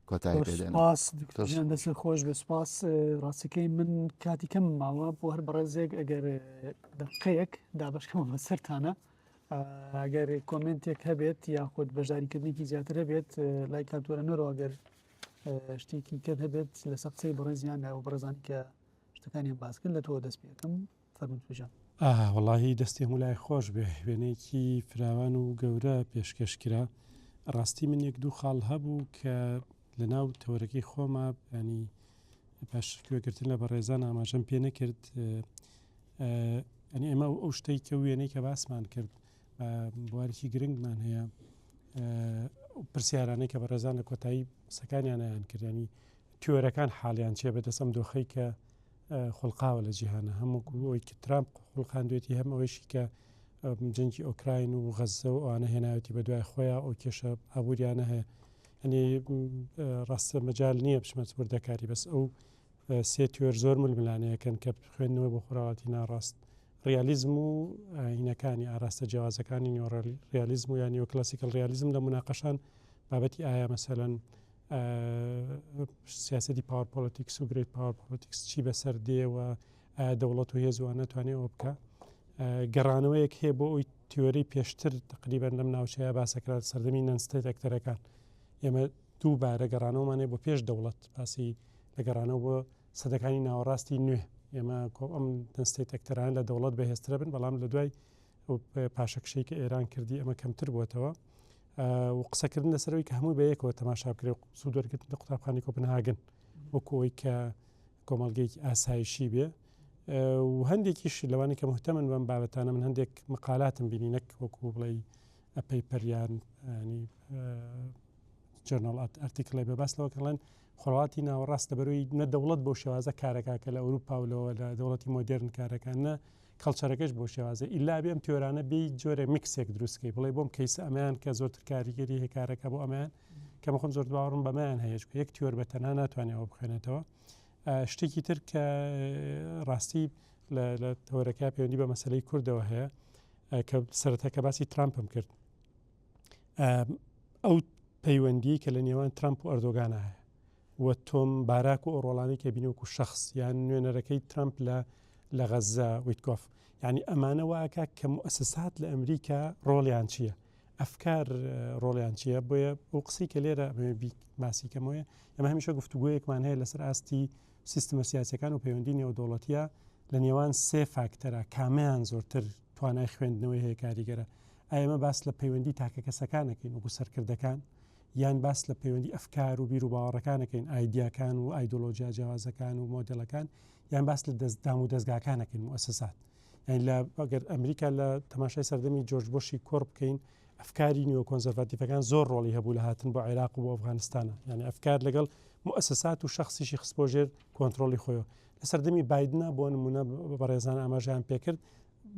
کۆتایی پێدێن دەست خۆش بە سپاس ڕاستەکەی من کاتی کەم ماوە بۆ هەر بەڕێزێک ئەگەر دقەیەک دابشکەمە بە سەرتانە ئەگەر کۆمنتێک هەبێت یاخود بەشداریکردنێکی زیاتر هەبێت لای کاتوەرە نەرەوە ئەگەر شتێکی کرد هەبێت لە سەقسەی بەڕێزیان و بەڕێزانی کە شتەکانیان باسکرد لە تۆ دەست پێکەم فەرمووتژان وەڵاهی دەستی هەموو لای خۆش بێ وێنەیەکی فراوان و گەورە پێشکەشکرا ڕاستی من یەک دوو خاڵ هەبوو کە لە ناو تەوەرەکەی خۆمە ینی پاشگوێگرتن لە بەڕێزان ئاماژەم پێ نەکرد ئەنی ئێمە ئەو شتەی کە وێنەی کە باسمان کرد بوارێکی گرنگمان هەیە پرسیارانەی کە بەڕێزان لە کۆتایی سەکانیانیان کردنی تیۆرەکان حاڵیان چێ بەدەستم دۆخەی کە خولقاوە لە جیهانە هەموو ئەوی کە ترامپ خولقاندوێتی هەم ئەوەیشی کە جەنگی ئۆکراین و غەزە و ئەوانە هێناوەتی بە دوای خۆیان ئەو کێشە ئابوووریانە هەیە ئەنی ڕاستە مەجال نییە بچمەت وردەکاری بەس ئەو سێ تیۆر زۆر ململانەیەکەن کە خوێندنەوە بۆ خۆراوەتی ناڕاست ریالیزم و هینەکانی ئاراستە جیاوازەکانی نیۆڕیالیزم و یانی و کلاسیکل ریالیزم لە مناقەشان بابەتی ئایا مەسەلەن سیاسەتی پاوەر پۆلیتیکس و گرێت پاوەر پۆلیتیکس چی بەسەر دێوە دەوڵەت و هێزوانە توانێت ئەوە بکە گەڕانەوەیەک هەیە بۆ ئەوی تیۆری پێشتر تقریبان لەم ناوچەیە باسەکرات سەردەمی نەنستێت ئەکتەرەکان ئێمە دووبارە گەڕانەوەمانێ بۆ پێش دەوڵەت باسی لە گەڕانەوە بۆ سەدەکانی ناوەڕاستی نوێ ئێمە ئەم دەستێت ئەکتەران لە دەوڵەت بەهێزترە بن بەڵام لە دوای پاشەکشەی کە ئێران کردی ئەمە کەمتر بووەتەوە و قسەکردن لەسەرەوەی کە هەموو بەیەکەوە تەماشا بکرێت سوود وەرگرتن لە قوتابخانەی کۆپنهاگن وەکەوەی کە کۆمەڵگەیەکی ئاسایشی بێ و هەندێکیش لەوانی کە محتەمن بەم بابەتانە من هەندێک مقالاتم بینی نەک وەکو بڵێ پەیپەریان ینی جۆرناڵ ئەرتیکڵی بەباس لەوە کەڵێن خۆڵاتی ناوەڕاست لەبەرەوەی نە دەوڵەت بۆ شێوازە کارەکە کە لە ئەوروپا و لەوە لە دەوڵەتی مۆدرن کارەکان نە کەڵچەرەکەش بۆ شێوازە ئیلا بێ ئەم تیۆرانە بێ جۆرە میکسێک دروستکەی بڵێ بۆم کەیسە ئەمەیان کە زۆرتر کاریگەری هێکارەکە بۆ ئەمەیان کە مەخۆم زۆر باوەڕم بەمایان هەیە یەک تیۆر بەتەنها ناتوانێتەوە بخوێنێتەوە شتێکی تر کە ڕاستی لە تەوەرەکە پەیوەندی بە مەسەلەی کوردەوە هەیە کە سەرەتاکە باسی ترامپم کرد ئەو پەیوەندی کە لە نێوان ترامپ و ئەردۆگانە هەیە وە تۆم باراک و ئۆڕۆڵانی کە بینوکو شخص یان نوێنەرەکەی ترامپ لە غەزە ویتکۆف یعنی ئەمانە واکە کە موسسات لە ئەمریکا ڕۆڵیان چییە ئەفکار ڕۆڵیان چییە بۆیە ئەو قسەی کە لێرە ماسیکەمەوەە ئەمە هەمیشە گفتوگویەکمان هەیە لەسەر ئاستی سیستمە سیاسەکان و پەیوەندی نێودەوڵەتیە لە نێوان سێ فاکتەرە کامیان زۆرتر توانای خوێندنەوەی هەیە کاریگەرە ئەمە باس لە پەیوەندی تاکە کەسەکانەکەین وەکو سەرکردەکان یان باس لە پەیوەندی ئەفکار و بیر و باوەڕەکانەکەین ئایدیاکان و ئایدۆلۆژیا جیاوازەکان و مۆدلەکان یان باس لە دەستدام و دەستگاکانەکەین موسسات یعنی لە ئەگەر ئەمریکا لە تەماشای سەردەمی جۆرج بۆشی کۆڕ بکەین ئەفکاری نیوە کۆنسەرڤاتیڤەکان زۆر ڕۆڵی هەبوو لە هاتن بۆ عێراق و بۆ ئەفغانستانە یعنی ئەفکار لەگەڵ موسسات و شخصیشی خست بۆ ژێر کۆنتترۆلی خۆیەوە لە سەردەمی بایدنا بۆ نمونە بەڕێزان ئاماژیان پێکرد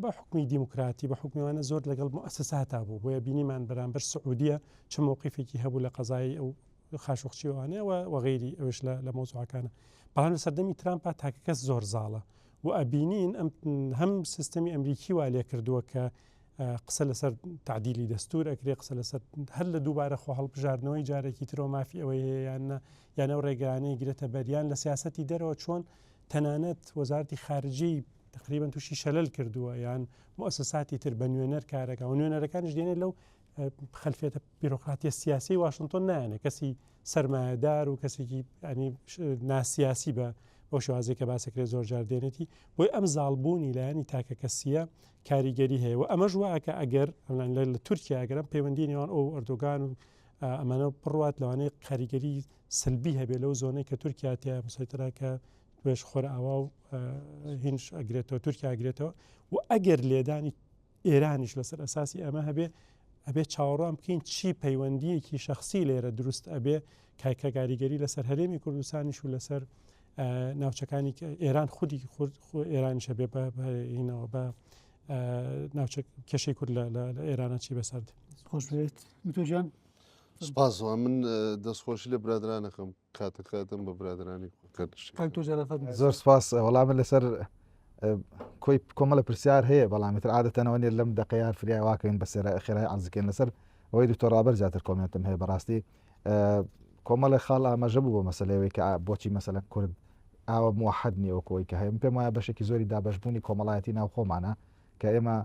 بە حکمی دیموکراتی بە حکمیوانە زۆر لەگەڵ مؤسساتا بوو بۆیە بینیمان بەرامبەر سعودیە چ مووقیفێکی هەبوو لە قەزایی ئەو خاشوخچیوانەوە وەغیری ئەوش لە مۆزوعەکانە بەڵام لە سەردەمی ترامپا تاکە کەس زۆر زاڵە و ئەبینین هەم سیستەمی ئەمریکی وا لێ کردووە کە قسە لەسەر تعدیلی دەستور ئەکرێ قسە لەسەر هەر لە دووبارە خۆ هەڵبژاردنەوەی جارێکی ترۆ مافی ئەوەی یانە و ڕێگانەی گرێتە بەریان لە سیاسەتی دەرەوە چۆن تەنانەت وەزارەتی خارجی تقریبان تووشی شەلل کردووە یان مؤسساتی تر بە نوێنەر کارەکە و نوێنەرەکانش دێنێت لەو خەلفێتە بیرۆکراتی سیاسی واشنگتن نایەنێ کەسی سەرمایهدار و کەسێکی ناسیاسی بۆ شێوازێک کە باسەکرێت زۆر جار دێنێتی بۆی ئەم زاڵبوونی لایەنی تاکە کەسیە کاریگەری هەیە و ئەمەش وایکە ئەگەر لە تورکیا ئەگەرم پەیوەندی نێوان ئەو ئەردۆگان و ئەمانە بڕوات لەوانەیە کاریگەری سلبی هەبێ لەو زۆنەی کە تورکیا تیا مسەیتراکە توێش خۆرە ئاوا و هینش ئەگرێتەوە تورکیا ئەگرێتەوە و ئەگەر لێدانی ئێرانیش لەسەر ئەساسی ئەمە ئەبێ چاوەڕوان بکەین چی پەیوەندیەکی شخصی لێرە دروست ئەبێ کایکە کاریگەری لەسەر هەرێمی کوردستانیش و لەسەر ناوچەکانی ئێران خودی ئێرانیشە بێ بەینەوە بە ناوچە کێشەی کورد لە ئێرانە چی بەسەرد خۆش بێت وتۆژیان سپاسەوە من دەستخۆشی لە برادرانەکەم کاتەکاتم بە برادرانی زۆر سپاس وەڵام من لەسەر کۆی کۆمەڵە پرسیار هەیە بەڵامیتر عادەتەنەوە نیە لەم دقەیار فریا واکەین بەسەر خێرای عەرزکەین لەسەر ئەوەی دکتۆر ڕابەر زیاتر کۆمنتم هەیە بەڕاستی کۆمەڵی خاڵ ئاماژە بوو بۆ مەسلەیەوەی کە بۆچی مەسەلەن کورد ئاوە موحد نییەوە کۆی کە هەیە پێم وایە بەشێکی زۆری دابەشبوونی کۆمەڵایەتی ناو خۆمانە کە ئێمە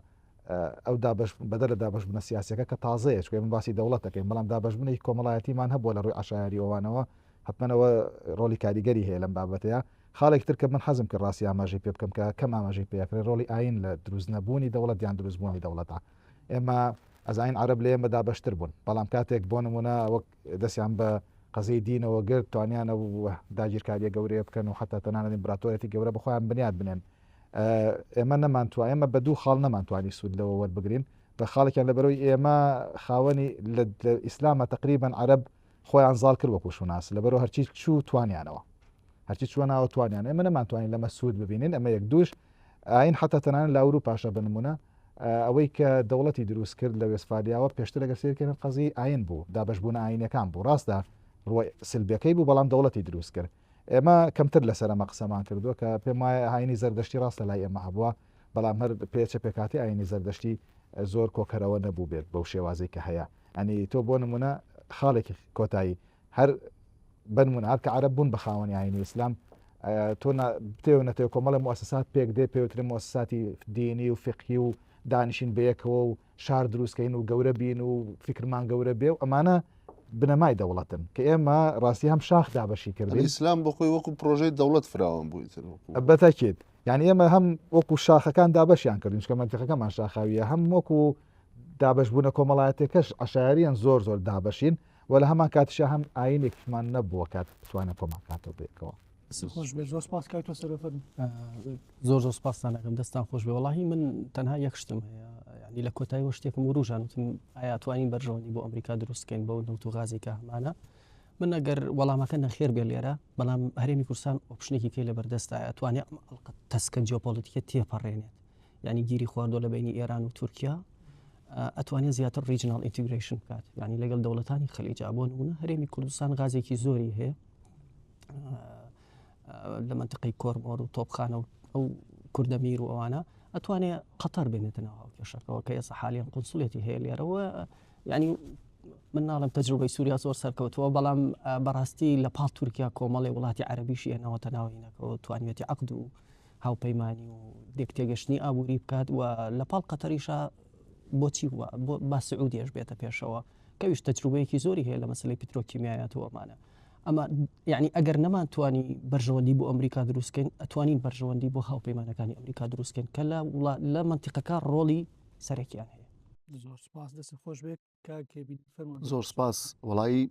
ئەو بەدەرە دابەشبوونە سیاسەکە کە تازەیە چکە من باسی دەوڵەتەکەین بەڵام دابەشبوونێکی کۆمەڵایەتیمان هەبووە لە ڕووی عەشایری ئەوانەوە حتمەنەوە ڕۆلی کاریگەری هەیە لەم بابەتەیە خاڵێک تر کە من حەزم کرد ڕاستی ئاماژەی پێ بکەم کە کەم ئاماژەی پێکرێت ڕۆلی ئاین لە دروست نەبوونی دەوڵەت یان دروستبوونی دەوڵەتە ئێمە ئەزاین عەرەب لە ئێمە دابەشتر بوون بەڵام کاتێک بۆ نمونە وەک دەستیان بە قەزەی دینەوە گرت توانیانە و داگیرکاریە گەورەیە بکەن و حتا تەنانەت ئیمپراتۆرێتی گەورە بەخۆیان بنیاد بنێن ئێمە نەمانتوان ئێمە بە دوو خاڵ نەمانتوانی سوود لەوە وەربگرین بە خاڵێکیان لەبەرەوەی ئێمە خاوەنی لە ئیسلامە تقریبان عەرەب خۆیان زاڵ کرد وەکو شوناس لەبەرەوە هەرچی چوو توانیانەوە هەرچی چووەناوە توانیان ئێمە نەمانتوانین لەمە سوود ببینین ئەمە یەک دووش ئاین حتا تەنانەت لە ئەوروپاشە بنمونە ئەوەی کە دەوڵەتی دروست کرد لە وێستفالیاوە پێشتر لەگەر سیرکردن قەزی ئاین بوو دابەشبوونە ئاینەکان بوو ڕاستە ڕووی سلبیەکەی بوو بەڵام دەوڵەتی دروست کرد ئێمە کەمتر لەسەر ئەمە قسەمان کردووە کە پێم وایە ئاینی زەردەشتی ڕاستە لای ئێمە هەبووە بەڵام هەر پێچە پێکاتی ئاینی زەردەشتی زۆر کۆکەرەوە نەبوو بێت بەو شێوازەی کە هەیە ئەنی تۆ بۆ نمونە خاڵێکی کۆتایی هەر بنمونە هەر کە عەرەب بوون بە خاوەنی ئاینی ئیسلام تۆ نەتەوە کۆمەڵە مؤسسات پێک دێ پێوترێ مؤسساتی دینی و فقهی و دانیشین بەیەکەوە و شار دروستکەین و گەورە بین و فکرمان گەورە بێ و ئەمانە بنەمای دەوڵەتن کە ئێمە ڕاستی هەم شاخ دابەشی کردین ئیسلام بەخۆی وەکو پرۆژەی دەوڵەت فراوان بووی بەتەکێت یعنی ئێمە هەم وەکو شاخەکان دابەشیان کردین چکە منتیقەکەمان شاخاویە هەم وەکو دابەشبوونە کۆمەڵایەتێکەش عەشایریان زۆر دابەشین و لە هەمان کاتیشە هەم ئاینێکمان نەبووە کات توانە کۆمان کاتەوە بێکەوە خۆش بێت زۆر سپاس کای تۆ سەرفەرم زۆر سپاسان ئەەکەم دەستان خۆش بێ وەڵاهی من تەنها یەک شتم هەیە ینی لە کۆتایی شتێکم وروژان وتم ئایا توانین بەرژەوەنی بۆ ئەمریکا دروستکەین بەو نەوت و غازی کە هەمانە من ئەگەر وەڵامەکە نەخێر بێ لێرە بەڵام هەرێمی کوردستان ئۆپشنێکی کەی لە بەردەستایە توانێت تەسکە جیۆپۆلیتیکە تێپەڕێنێت ینی گیری خواردۆ لە بینی ئێران و تورکیا ئەتوانێت زیاتر ریجنال ئینتیگریشن بکات ینی لەگەڵ دەوڵەتانی خەلیجا بۆ نمونە هەرێمی کوردستان غازێکی زۆری هەیە لە منطقەی کۆرمۆر و تۆپخانە و ئەو کوردەمیر و ئەوانە ئەتوانێت قەتەر بێنێتەوە هاوکێشەکەەوە کە ئێستا حالیان قونسوڵێتی هەیە لێرەوە ینی من ناڵم تەجروبەی سووریا زۆر سەرکەوتەوە بەڵام بەڕاستی لە پاڵ تورکیا کۆمەڵی وڵاتی عەرەبیشی ئێنەوەتە ناوینەکەەوە توانیوێتی عەقد و هاوپەیمانی و دێکتێگەشتنی ئابووری بکات و لە پاڵ قەتەریشە بۆچی وە با سعودیەش بێتە پێشەوە کەویش تەجروبەیەکی زۆری هەیە لە مەسلەی پیترۆکیمیایەتەوەمانە ئەمە یعنی ئەگەر نەمان توانی بەرژەوەندی بۆ ئەمریکا دروستکەین ئەتوانین بەرژەوەندی بۆ هاوپەیمانەکانی ئەمریکا دروستکەین کە لە منتیقەکە ڕۆڵی سەرێکیان هەیە زۆر سپاس دەست خۆش بێت زۆر سپاس وڵایی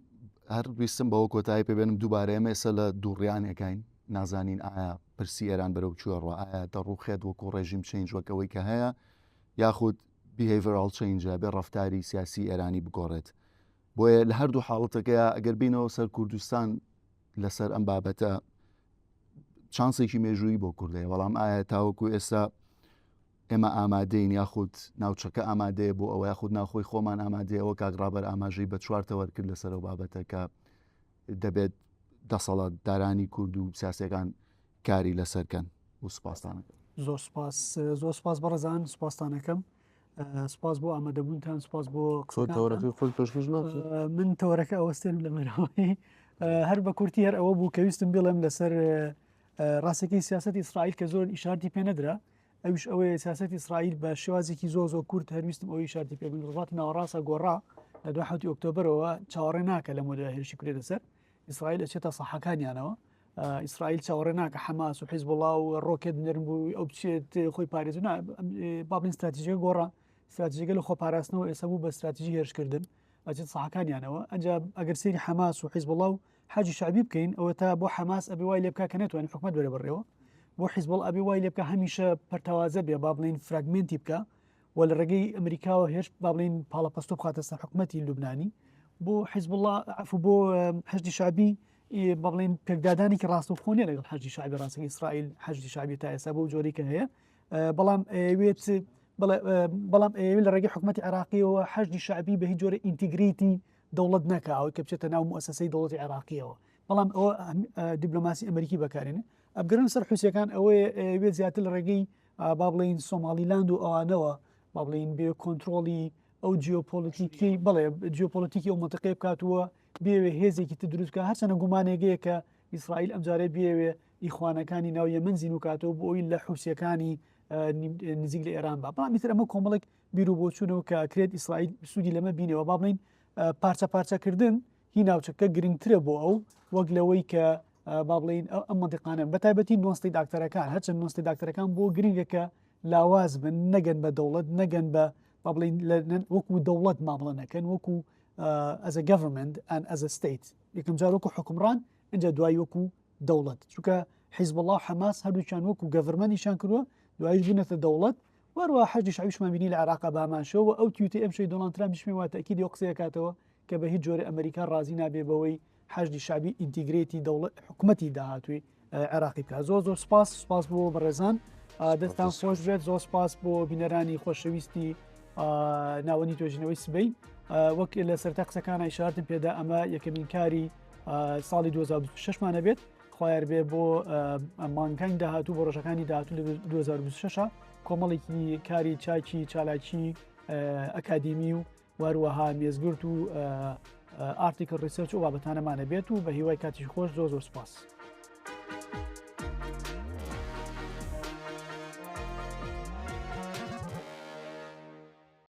هەر ویستم بەوە کۆتایی پێبێنم دووبارە ئێمە ئێستا لە دووڕیانەکەین نازانین ئایا پرسی ئێران بەرەو چووەڕوە ئایا دەڕوخێت وەکو ڕێژیم چێنج وەکەوەی کە هەیە یاخود behavioral change بێ ڕەفتاری سیاسی ئێرانی بگۆڕێت بۆیە لە هەردوو حاڵەتەکەیە ئەگەر بینەوە سەر کوردستان لەسەر ئەم بابەتە چانسێکی مێژووی بۆ کوردەیە بەڵام ئایا تاوەکو ئێستا ئێمە ئامادەین یاخود ناوچەکە ئامادەیە بۆ ئەوە یاخود ناخۆی خۆمان ئامادەیەوە کاگڕابەر ئاماژەی بە چوارتەوە کرد لەسەر ئەو بابەتەکە دەبێت دەسەڵات دارانی کورد و سیاسەکان کاری لەسەرکەن و سوپاسدانەکە. زۆر سپاس بەڕێزان سوپاسدانەکەم سپاس بۆ ئامادەبوونتان سپاس بۆ تەوەرەکەی خۆت پێشکەش ناکەی من تەوەرەکە ئەوەستێنم لە مەرەوەی هەر بە کورتی هەر ئەوە بوو کە ویستم بڵێم لەسەر ڕاستەکەی سیاسەتی ئیسرائیل کە زۆر ئیشارتی پێ نەدرا ئەوش ئەوەیە سیاسەتی ئیسرائیل بە شێوازێکی زۆر کورت هەرویستم ئەوەی ئیشارتی پێ بن ڕاتی ناوەڕاستە گۆڕا لە 2 ئۆکتۆبرەوە چاوەڕێ ناکە لە مۆدە هێرشی کوێ لەسەر ئیسرائیل ئەچێتە سەحەکانیانەوە ئیسرائیل چاوەڕێ ناکە حەماس و حیزبوڵا و ڕۆکێت نەرم بوو ئەو بچێت خۆی پارێز بابلین استراتیژیە گۆڕا استراتیژیەکە لە خۆ پاراستنەوە ئێستا بوو بە استراتیژی هێرشکردن ئەچێت سەحەکانیانەوە ئەنجا ئەگەر سێری حەماس و حیزبوڵا و حاجی شعبی بکەین ئەوە تا بۆ حەماس ئەبێ وای لێ بکا کە نێتوانێت حکومەت بەرە بڕێەوە بۆ حیزبڵ ئەبێ وای لێ بکە هەمیشە پەرتەوازە بێ با بڵین فراگمنتی بکە و لە ڕێگەی ئەمریکاوە هێرش با بڵین پاڵەپەستۆ بخاتە سەر حکومەتی لوبنانی بۆ حیزبڵا عفو بۆ حەشدی شعبی با بڵین پێکدادانێکی ڕاستەوخۆنیە لەگەڵ حەشدی شعبی ڕاستەکەی ئیسرائیل حەشدی شعبی تا ئێستا بۆ جۆرەی کە هەیە بەڵام ئێوێ لە ڕێگەی حکومەتی عێراقیەوە حەشدی شعبی بە هیچ جۆرە ئینتیگریتی دەوڵەت نەکاوە کە بچێتە ناو مؤسسەی دەوڵەتی عێراقیەوە بەڵام ئەوە دیبلۆماسی ئەمریکی بەکارێنێ ئەبگەرن سەر حوسەکان ئەوەیە زیاتر لە ڕێگەی با بڵین سۆمالیلاند و ئەوانەوە با بڵین بێ کۆنتترۆلی ئەو جیۆپۆلیتیکی بڵێ جیۆپۆلیتیکی ئەو منتقی بکاتووە بێوێ هێزێکی تر دروستکە هەرچەنە گومانێگەیە کە ئیسرائیل ئەمجارێ بێوێ ئیخوانەکانی ناویە من زیین و کاتەوە بۆ ئەوی لە حوسەکانی نزیک لە ئێران بەڵام میتر ئەمە کۆمەڵێک بیر و بۆچوونەوە کە کرێت ئیسرائیل سوودی لەمە بینەوە با بڵین پارچە پارچەکردن هی ناوچەکە گرنگترە بۆ ئەو وەک لەوەی کە با بڵین ئەم منتیقانە بەتایبەتی نۆستی داکتەرەکان هەرچەند نۆستی داکتەرەکان بۆ گرنگەکە لاواز بن نەگەن بە دەوڵەت نەگەن بە با بڵین وەکو دەوڵەت مامڵە نەکەن وەکو as a government and as a state یەکەم جار وەکو حکومڕان اینجا دوای وەکو دەوڵەت چونکە حیزبڵڵا و حەماس هەردووچیان وەکو گەڤرمەنیشان کردووە دوایش بوونەتە دەوڵەت وەروە حەجی شعبیشمان بینی لە عێراق باماشەوە ئەو تویتە ئەم شەی دۆناڵد ترامپ شمێ تەکیدی ئەو قسەیە کاتەوە کە بە هیچ جۆرە ئەمریکا ڕازی نابێ بەوەی حەشدی شعبی ئینتیگرێتی دەوڵەت حکومەتی داهاتووی عێراقی بکات زۆر سپاس بۆ بەڕێزان دەستان خۆش بێت زۆر سپاس بۆ بینەرانی خۆشەویستی ناوەنی توێژینەوەی سبەی وەک لە سەرتا قسەکانە ئیشارتم پێدا ئەمە یەکەمین کاری ساڵی 2026مانە بێت خوایار بێ بۆ مانگەنگ داهاتوو بۆ ڕۆژەکانی داهاتوو لە 2026 کۆمەڵێکی کاری چاکی چالاکی ئەکادیمی و واروەها مێزگرت و ئارتیکل ریسەرچ و بابەتانەمانە بێت و بە هیوای کاتی خۆش زۆر سپاس.